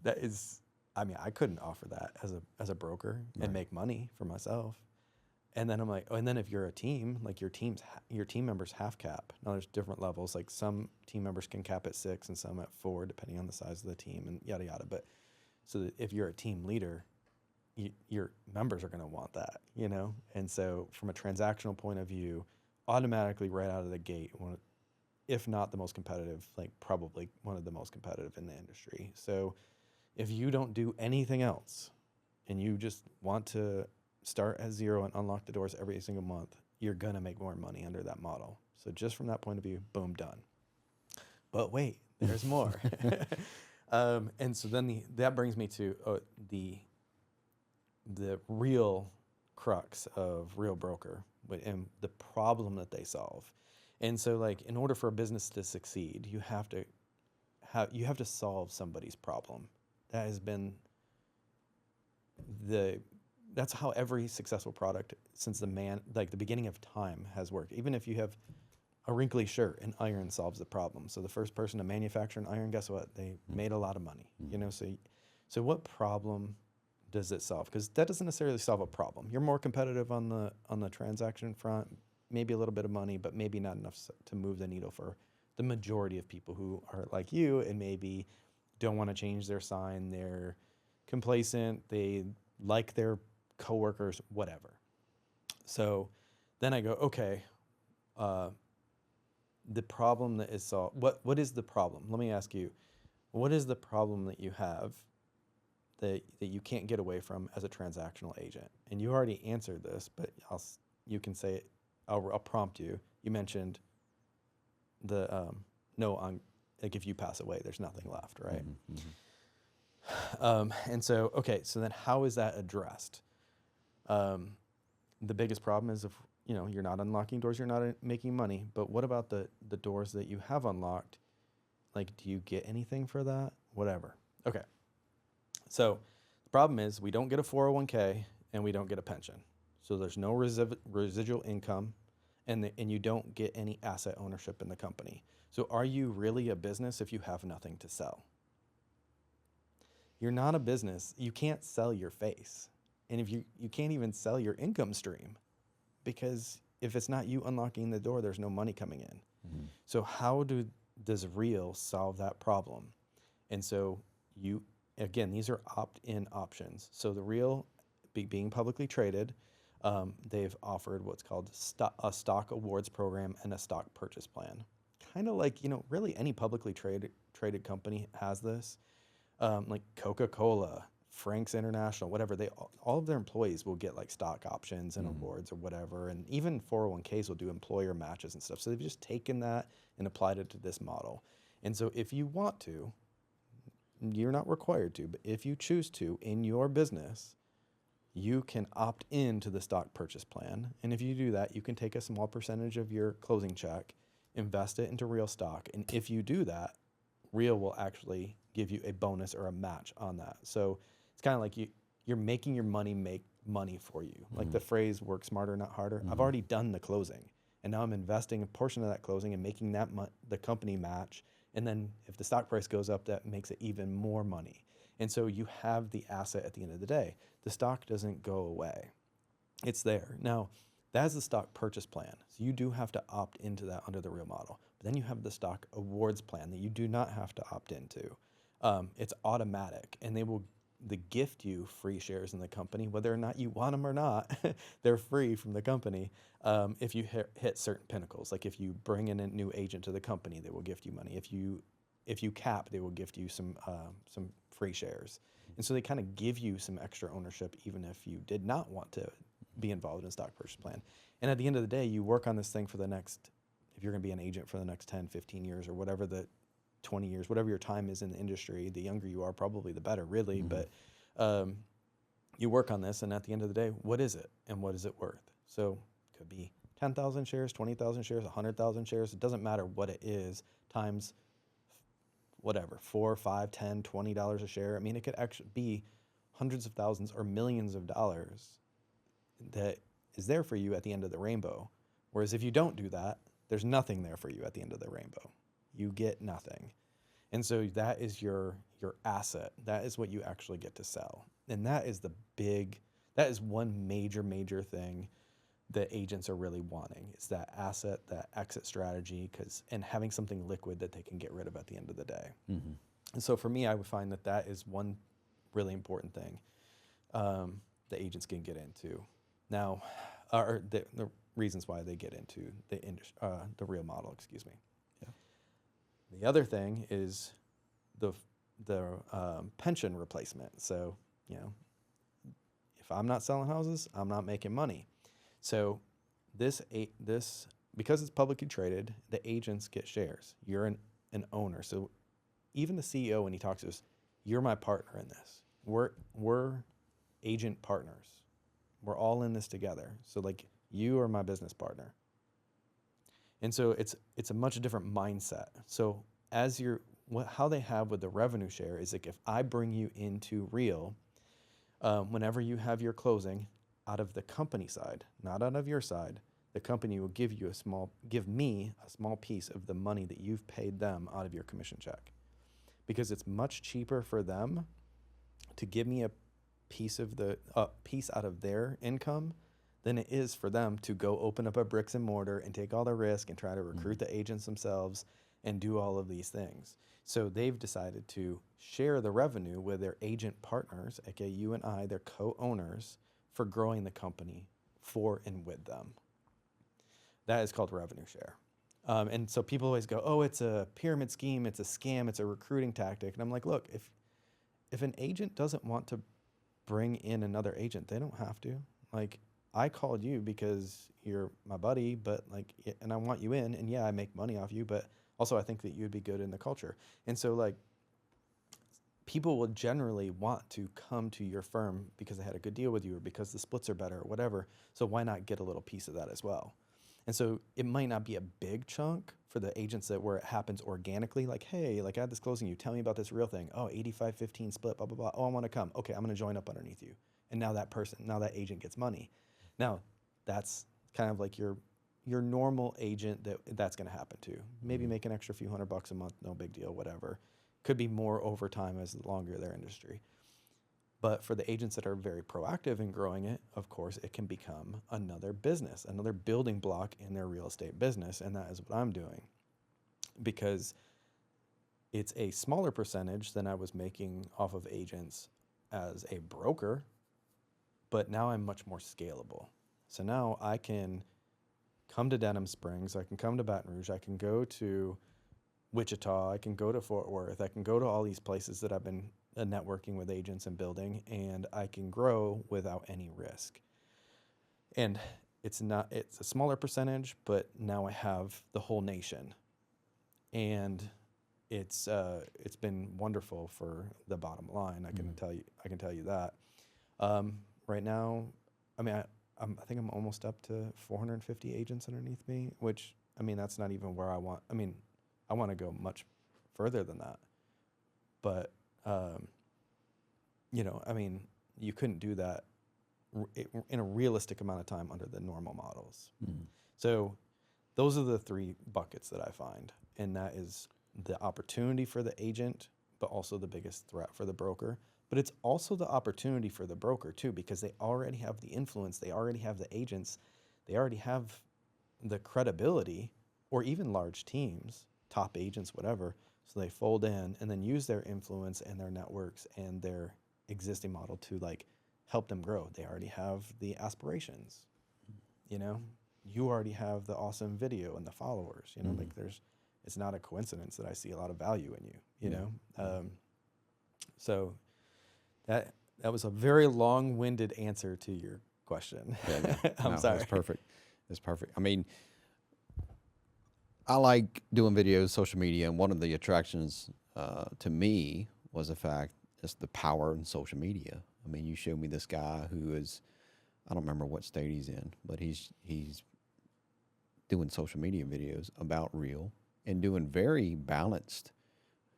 that is, I mean, I couldn't offer that as a broker and make money for myself. And then I'm like, and then if you're a team, like your team members half cap. Now there's different levels. Like some team members can cap at 6 and some at 4, depending on the size of the team and yada yada. But so that if you're a team leader, your members are going to want that, you know? And so from a transactional point of view, automatically right out of the gate, if not the most competitive, like probably one of the most competitive in the industry. So if you don't do anything else and you just want to start at 0 and unlock the doors every single month, you're going to make more money under that model. So just from that point of view, boom, done. But wait, there's more. And so then that brings me to the real crux of Real Broker and the problem that they solve. And so, like, in order for a business to succeed, you have to solve somebody's problem. That has been that's how every successful product since the beginning of time has worked. Even if you have a wrinkly shirt, an iron solves the problem. So the first person to manufacture an iron, guess what? They made a lot of money. You know, so what problem does it solve? Because that doesn't necessarily solve a problem. You're more competitive on the transaction front, maybe a little bit of money, but maybe not enough to move the needle for the majority of people who are like you and maybe don't want to change their sign. They're complacent. They like their coworkers, whatever. So then I go, okay, the problem that is solved. What is the problem? Let me ask you, what is the problem that you have that you can't get away from as a transactional agent? And you already answered this, but you can say it. I'll prompt you. You mentioned like if you pass away, there's nothing left, right? And so, okay, so then how is that addressed? The biggest problem is if you're not unlocking doors, you're not making money. But what about the doors that you have unlocked? Like, do you get anything for that? Whatever. Okay. So the problem is we don't get a 401k and we don't get a pension. So there's no residual income, and you don't get any asset ownership in the company. So are you really a business if you have nothing to sell? You're not a business. You can't sell your face. And if you can't even sell your income stream, because if it's not you unlocking the door, there's no money coming in. Mm-hmm. So how does Real solve that problem? And so again, these are opt-in options. So the Real, being publicly traded, they've offered what's called a stock awards program and a stock purchase plan. Kind of like, really any publicly traded company has this. Like Coca-Cola, Frank's International, whatever, all of their employees will get like stock options and awards or whatever. And even 401ks will do employer matches and stuff. So they've just taken that and applied it to this model. And so if you want to, you're not required to, but if you choose to in your business, you can opt into the stock purchase plan. And if you do that, you can take a small percentage of your closing check, invest it into Real stock. And if you do that, Real will actually give you a bonus or a match on that. So it's kind of like you're making your money make money for you. Mm-hmm. Like the phrase work smarter, not harder. Mm-hmm. I've already done the closing, and now I'm investing a portion of that closing and making that the company match. And then if the stock price goes up, that makes it even more money. And so you have the asset at the end of the day. The stock doesn't go away. It's there. Now, that's the stock purchase plan. So you do have to opt into that under the Real model. But then you have the stock awards plan that you do not have to opt into. It's automatic, and they gift you free shares in the company, whether or not you want them or not. They're free from the company if you hit certain pinnacles. Like if you bring in a new agent to the company, they will gift you money. If you cap, they will gift you some free shares. And so they kind of give you some extra ownership, even if you did not want to be involved in a stock purchase plan. And at the end of the day, you work on this thing for the next, if you're going to be an agent for the next 10, 15 years or whatever 20 years, whatever your time is in the industry, the younger you are, probably the better, really. Mm-hmm. But you work on this, and at the end of the day, what is it and what is it worth? So it could be 10,000 shares, 20,000 shares, 100,000 shares. It doesn't matter what it is, times whatever, $4, $5, $10, $20 a share. I mean, it could actually be hundreds of thousands or millions of dollars that is there for you at the end of the rainbow. Whereas if you don't do that, there's nothing there for you at the end of the rainbow. You get nothing. And so that is your asset. That is what you actually get to sell. And that is that is one major thing that agents are really wanting. It's that asset, that exit strategy, and having something liquid that they can get rid of at the end of the day. Mm-hmm. And so for me, I would find that is one really important thing that agents can get into. Now, or the reasons why they get into the Real model, excuse me. Yeah. The other thing is the pension replacement. So, if I'm not selling houses, I'm not making money. So this because it's publicly traded, the agents get shares. You're an owner. So even the CEO, when he talks to us, you're my partner in this. We're agent partners. We're all in this together. So like you are my business partner. And so it's a much different mindset. So how they have with the revenue share is like if I bring you into Real, whenever you have your closing, out of the company side, not out of your side, the company will give me a small piece of the money that you've paid them out of your commission check, because it's much cheaper for them to give me a piece out of their income than it is for them to go open up a bricks and mortar and take all the risk and try to recruit the agents themselves and do all of these things. So they've decided to share the revenue with their agent partners, aka you and I, their co-owners, for growing the company for and with them. That is called revenue share. And so people always go, oh, it's a pyramid scheme, it's a scam, it's a recruiting tactic. And I'm like, look, if an agent doesn't want to bring in another agent, they don't have to. Like, I called you because you're my buddy, and I want you in, and yeah, I make money off you, but also I think that you'd be good in the culture. And so people will generally want to come to your firm because they had a good deal with you or because the splits are better or whatever. So why not get a little piece of that as well? And so it might not be a big chunk for the agents where it happens organically. Like, hey, I had this closing, you tell me about this Real thing. Oh, 85-15 split, blah, blah, blah. Oh, I want to come. Okay, I'm going to join up underneath you. And now that agent gets money. Now, that's kind of like your normal agent that's going to happen to. Maybe make an extra few $100 a month, no big deal, whatever. Could be more over time as the longer their industry. But for the agents that are very proactive in growing it, of course, it can become another business, another building block in their real estate business. And that is what I'm doing, because it's a smaller percentage than I was making off of agents as a broker, but now I'm much more scalable. So now I can come to Denham Springs, I can come to Baton Rouge, I can go to Wichita, I can go to Fort Worth, I can go to all these places that I've been networking with agents and building, and I can grow without any risk. And it's a smaller percentage, but now I have the whole nation, and it's been wonderful for the bottom line. I can tell you that. Right now, I mean, I think I'm almost up to 450 agents underneath me, which, I mean, that's not even where I want. I mean, I want to go much further than that, but you know, I mean, you couldn't do that in a realistic amount of time under the normal models. So those are the three buckets that I find, and that is the opportunity for the agent, but also the biggest threat for the broker. But it's also the opportunity for the broker too, because they already have the influence, they already have the agents, they already have the credibility, or even large teams, top agents, whatever. So they fold in and then use their influence and their networks and their existing model to like help them grow. They already have the aspirations, you know, you already have the awesome video and the followers, you know, like it's not a coincidence that I see a lot of value in you, you know? So that was a very long-winded answer to your question. I'm sorry. It's perfect. It's perfect. I mean, I like doing videos, social media, and one of the attractions to me was the fact it's the power in social media. I mean, you showed me this guy who is, I don't remember what state he's in, but he's doing social media videos about real and doing very balanced.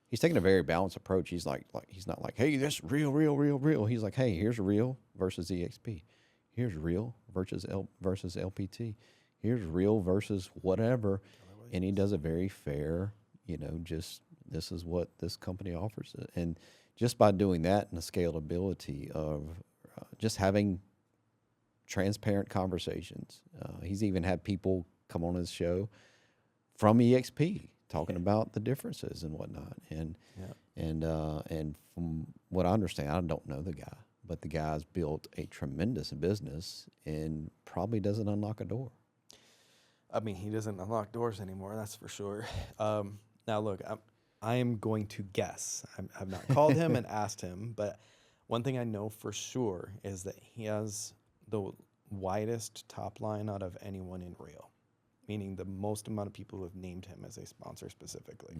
He's taking a very balanced approach. He's like he's not like, hey, this real. He's like, hey, here's real versus EXP. Here's real versus LPT. Here's real versus whatever. And he does a very fair, you know, just this is what this company offers. And just by doing that and the scalability of just having transparent conversations. He's even had people come on his show from EXP talking about the differences and whatnot. And from what I understand, I don't know the guy, but the guy's built a tremendous business and probably doesn't unlock a door. I mean, he doesn't unlock doors anymore, that's for sure. Now, look, I am going to guess. I've not called him and asked him, but one thing I know for sure is that he has the widest top line out of anyone in real, meaning the most amount of people who have named him as a sponsor specifically.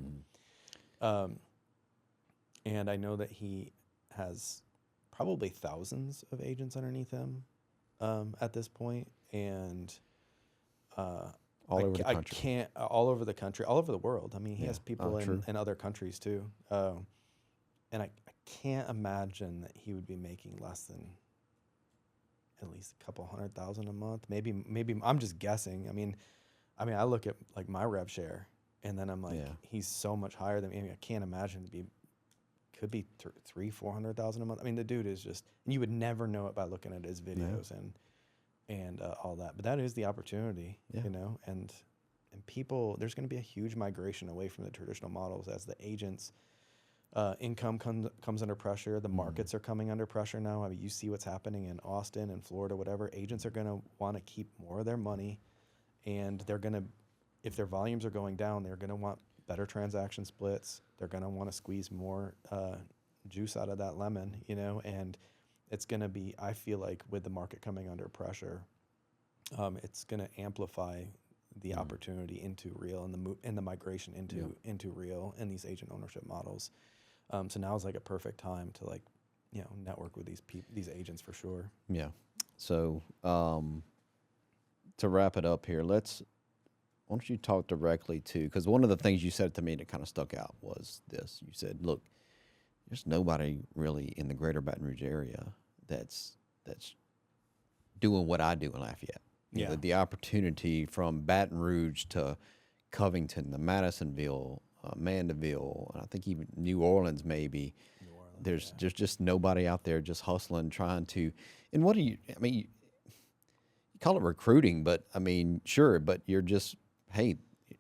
And I know that he has probably thousands of agents underneath him at this point, and all over the country. All over the country, all over the world. I mean, he has people in other countries too. And I can't imagine that he would be making less than at least a couple $100,000 a month. Maybe I'm just guessing. I mean, I look at like my rev share, and then I'm like, he's so much higher than me. I mean, I can't imagine could be $300,000-$400,000 a month. I mean, the dude is just, and you would never know it by looking at his videos and all that. But that is the opportunity, you know, and people, there's going to be a huge migration away from the traditional models as the agents' income comes under pressure. The markets are coming under pressure now. I mean, you see what's happening in Austin and Florida, whatever. Agents are going to want to keep more of their money, and they're going to, if their volumes are going down, they're going to want better transaction splits. They're going to want to squeeze more juice out of that lemon, you know, and it's going to be, I feel like with the market coming under pressure, it's going to amplify the opportunity into real and the migration into real and these agent ownership models. So now is like a perfect time to like, you know, network with these agents for sure. Yeah. So to wrap it up here, why don't you talk directly to, because one of the things you said to me that kind of stuck out was this. You said, look, there's nobody really in the greater Baton Rouge area that's doing what I do in Lafayette. You know, the opportunity from Baton Rouge to Covington, to Madisonville, Mandeville, and I think even New Orleans maybe. There's just nobody out there just hustling, trying to. And what do you? I mean, you call it recruiting, but I mean, sure, but you're just, hey,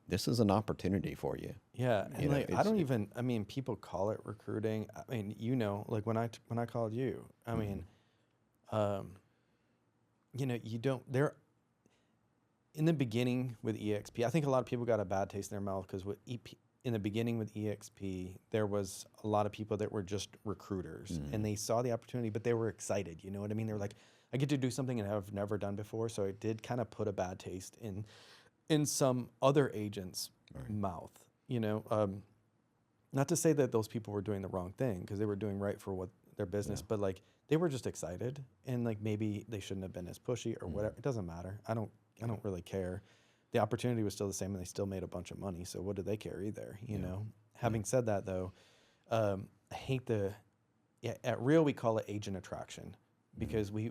this is an opportunity for you. Yeah, and You know, like I don't even. I mean, people call it recruiting. I mean, you know, like when I called you, I mean, you know, you don't there. In the beginning with EXP, I think a lot of people got a bad taste in their mouth because with in the beginning with EXP, there was a lot of people that were just recruiters and they saw the opportunity, but they were excited. You know what I mean? They were like, I get to do something that I've never done before. So it did kind of put a bad taste in some other agents' mouth, you know. Not to say that those people were doing the wrong thing because they were doing right for what their business, but like they were just excited and like maybe they shouldn't have been as pushy or whatever. It doesn't matter. I don't really care. The opportunity was still the same and they still made a bunch of money. So what do they care either, you know? Having said that though, I hate at Real, we call it agent attraction because we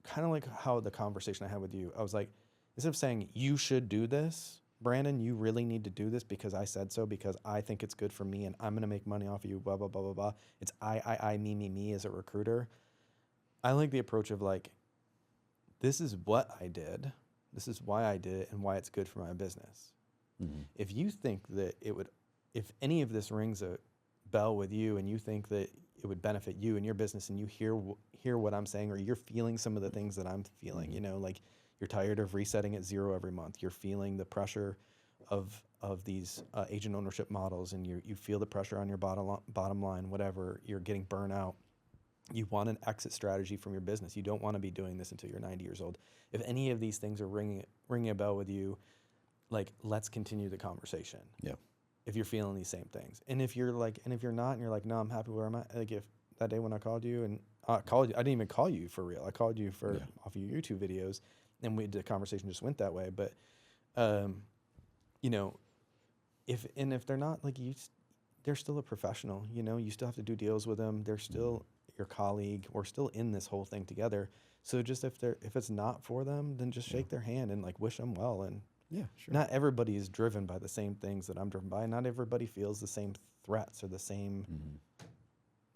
kind of like how the conversation I had with you, I was like, instead of saying you should do this, Brandon, you really need to do this because I said so, because I think it's good for me and I'm going to make money off of you, blah, blah, blah, blah, blah. It's I, me as a recruiter. I like the approach of like, this is what I did. This is why I did it and why it's good for my business. If you think that if any of this rings a bell with you and you think that it would benefit you and your business and you hear what I'm saying, or you're feeling some of the things that I'm feeling, you know, like you're tired of resetting at zero every month. You're feeling the pressure of these agent ownership models and you feel the pressure on your bottom line, whatever, you're getting burnt out. You want an exit strategy from your business. You don't want to be doing this until you're 90 years old. If any of these things are ringing a bell with you, like, let's continue the conversation. Yeah. If you're feeling these same things. And if you're not, and you're like, no, I'm happy where I'm at. Like if that day when I called you and I didn't even call you for real. I called you off of your YouTube videos and the conversation just went that way. But, you know, if they're not like you, they're still a professional, you know, you still have to do deals with them. They're still your colleague. We're still in this whole thing together. So just if it's not for them, then just shake their hand and like wish them well. And sure. not everybody is driven by the same things that I'm driven by. Not everybody feels the same threats or the same,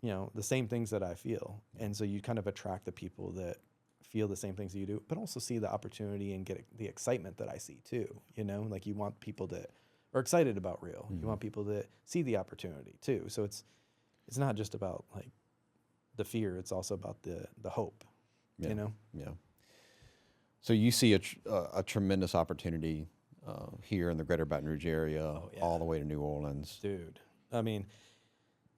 you know, the same things that I feel. And so you kind of attract the people that feel the same things that you do, but also see the opportunity and get the excitement that I see too. You know, like you want people that are excited about Real. You want people that see the opportunity too. So it's not just about like the fear. It's also about the hope, you know? Yeah. So you see a tremendous opportunity here in the greater Baton Rouge area, all the way to New Orleans. Dude, I mean,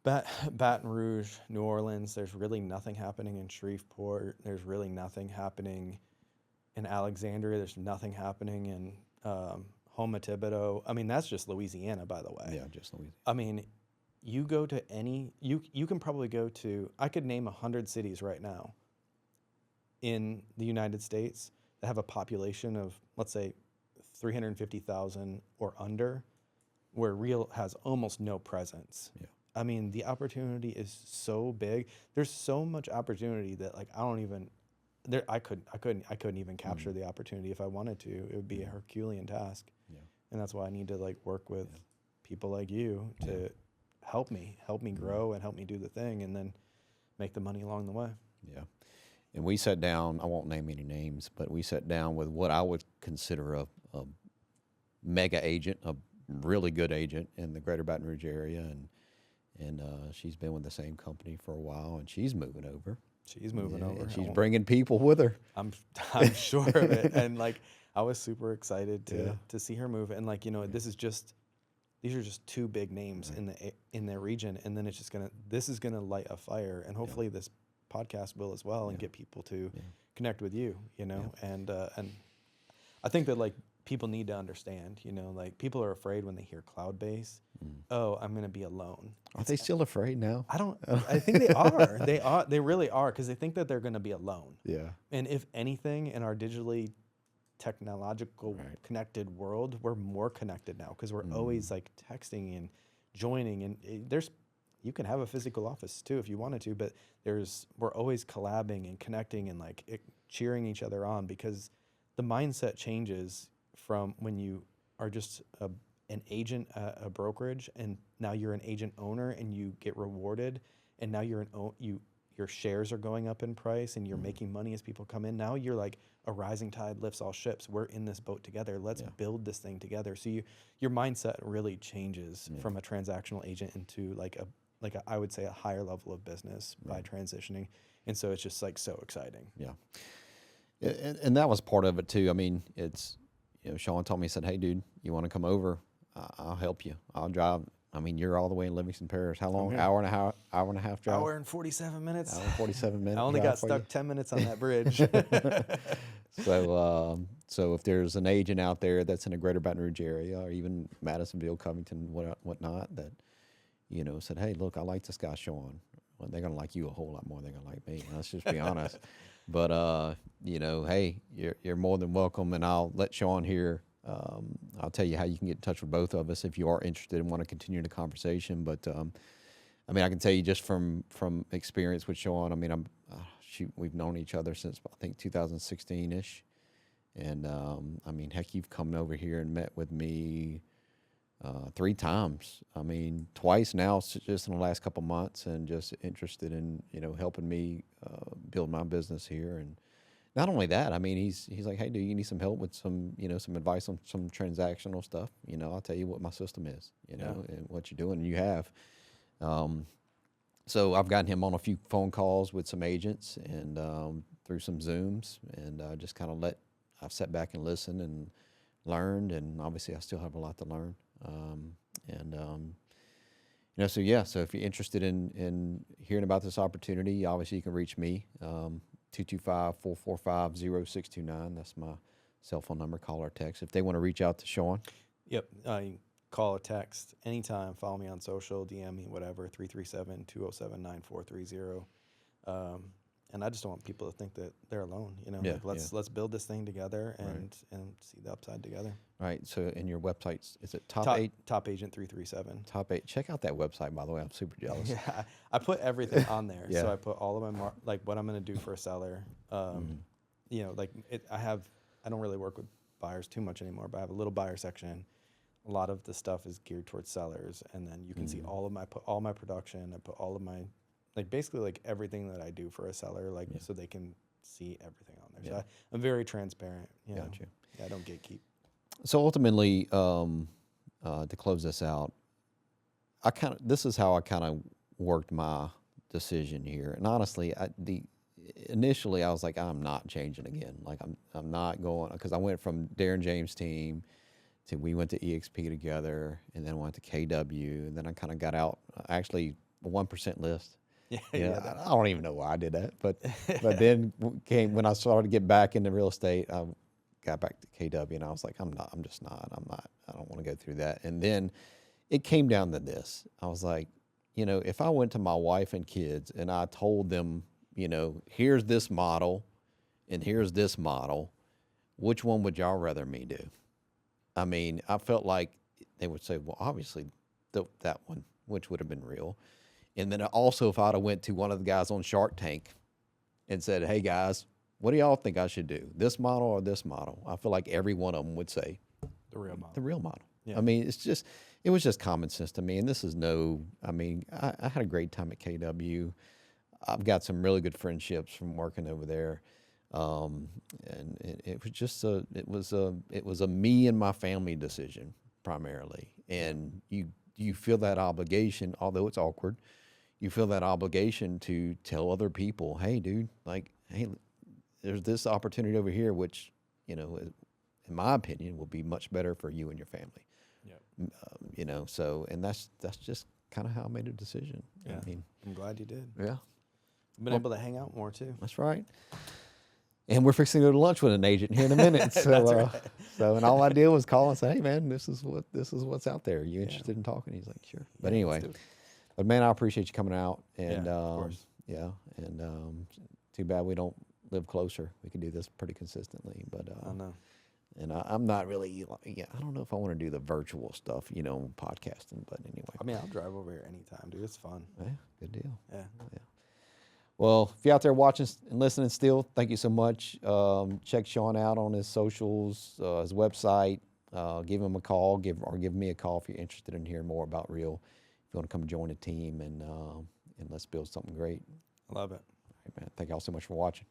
Baton Rouge, New Orleans, there's really nothing happening in Shreveport. There's really nothing happening in Alexandria. There's nothing happening in Houma Thibodeau. I mean, that's just Louisiana, by the way. Yeah, just Louisiana. I mean, you go to you can probably go to, I could name 100 cities right now in the United States that have a population of, let's say, 350,000 or under, where Real has almost no presence. Yeah. I mean, the opportunity is so big. There's so much opportunity that like I couldn't even capture the opportunity if I wanted to. It would be a Herculean task. Yeah. And that's why I need to like work with people like you to help me grow and help me do the thing and then make the money along the way. Yeah. And we sat down, I won't name any names, but we sat down with what I would consider a mega agent, a really good agent in the greater Baton Rouge area. And she's been with the same company for a while and she's moving over. She's moving over. And she's bringing people with her. I'm sure of it. And like, I was super excited to see her move. And like, you know, these are just two big names in their region. And then this is gonna light a fire. And hopefully this podcast will as well and get people to connect with you, you know? And I think that like people need to understand, you know, like people are afraid when they hear cloud base. Oh, I'm going to be alone. Are they still afraid now? I think they are. They really are, because they think that they're going to be alone. Yeah. And if anything, in our digitally technological connected world, we're more connected now because we're always like texting and joining, and you can have a physical office too if you wanted to, but we're always collabing and connecting, and like cheering each other on, because the mindset changes from when you are just an agent at a brokerage, and now you're an agent owner and you get rewarded, and now you're your shares are going up in price and you're making money as people come in. Now you're like, a rising tide lifts all ships. We're in this boat together. Let's build this thing together. So your mindset really changes from a transactional agent into like a I would say a higher level of business by transitioning. And so it's just like so exciting. Yeah. And that was part of it too. I mean, it's, Sean told me, he said, "Hey dude, you want to come over? I'll help you. I'll drive." I mean, you're all the way in Livingston Parish. How long? Hour and a half drive? Hour and 47 minutes. Hour and 47 minutes. I only got stuck 10 minutes on that bridge. So if there's an agent out there that's in the greater Baton Rouge area, or even Madisonville, Covington, whatnot, that, said, "Hey, look, I like this guy, Sean." Well, they're going to like you a whole lot more than they're going to like me. Let's just be honest. But, hey, you're more than welcome, and I'll let Sean hear. I'll tell you how you can get in touch with both of us if you are interested and want to continue the conversation. But, I can tell you just from experience with Sean, we've known each other since, I think, 2016-ish. And, heck, you've come over here and met with me 3 times. Twice now, just in the last couple months, and just interested in, helping me build my business here. And not only that, he's like, "Hey, do you need some help with some, some advice on some transactional stuff? I'll tell you what my system is, and what you're doing." And you have. So I've gotten him on a few phone calls with some agents and through some Zooms, and just kind of I've sat back and listened and learned, and obviously I still have a lot to learn. So if you're interested in hearing about this opportunity, obviously you can reach me, 225-445-0629. That's my cell phone number. Call or text. If they want to reach out to Sean. Yep. You can call or text anytime. Follow me on social, DM me, whatever, 337-207-9430. And I just don't want people to think that they're alone. Let's build this thing together and see the upside together. Right. So in your website, is it Top Agent 337. Top 8. Check out that website, by the way. I'm super jealous. Yeah, I put everything on there. So I put all of my what I'm going to do for a seller. I don't really work with buyers too much anymore, but I have a little buyer section. A lot of the stuff is geared towards sellers, and then you can see all my production. I put all of my basically everything that I do for a seller, so they can see everything on there. So I'm very transparent. Gotcha. Yeah, I don't gatekeep. So ultimately, to close this out, this is how I kind of worked my decision here. And honestly, initially I was like, I'm not changing again. I'm not going, because I went from Darren James' team to, we went to EXP together, and then went to KW, and then I kind of got out, actually, a 1% list. I don't even know why I did that, but then when I started to get back into real estate, I got back to KW, and I was like, I don't want to go through that. And then it came down to this. I was like, if I went to my wife and kids and I told them, here's this model and here's this model, which one would y'all rather me do? I felt like they would say, well, obviously that one, which would have been real. And then also, if I'd have went to one of the guys on Shark Tank and said, "Hey guys, what do y'all think I should do? This model or this model?" I feel like every one of them would say the real model. The real model. Yeah. It was just common sense to me. And this is I had a great time at KW. I've got some really good friendships from working over there. And it was just it was a me and my family decision primarily. And you feel that obligation, although it's awkward. You feel that obligation to tell other people, "Hey, dude, hey, there's this opportunity over here, which, in my opinion, will be much better for you and your family." Yeah. So, and that's just kind of how I made a decision. Yeah. I'm glad you did. Yeah. I've been able to hang out more too. That's right. And we're fixing to go to lunch with an agent here in a minute. So, and all I did was call and say, "Hey, man, this is what's out there. Are you interested in talking?" He's like, "Sure." But anyway, but man, I appreciate you coming out. And of course. And too bad we don't live closer. We can do this pretty consistently. But I know. And I'm not really, I don't know if I want to do the virtual stuff, podcasting. But anyway, I'll drive over here anytime, dude. It's fun. Yeah, good deal. Yeah. Well, if you're out there watching and listening still, thank you so much. Check Sean out on his socials, his website. Give him a call, give me a call if you're interested in hearing more about Real. If you want to come join the team and let's build something great. I love it. All right, man. Thank y'all so much for watching.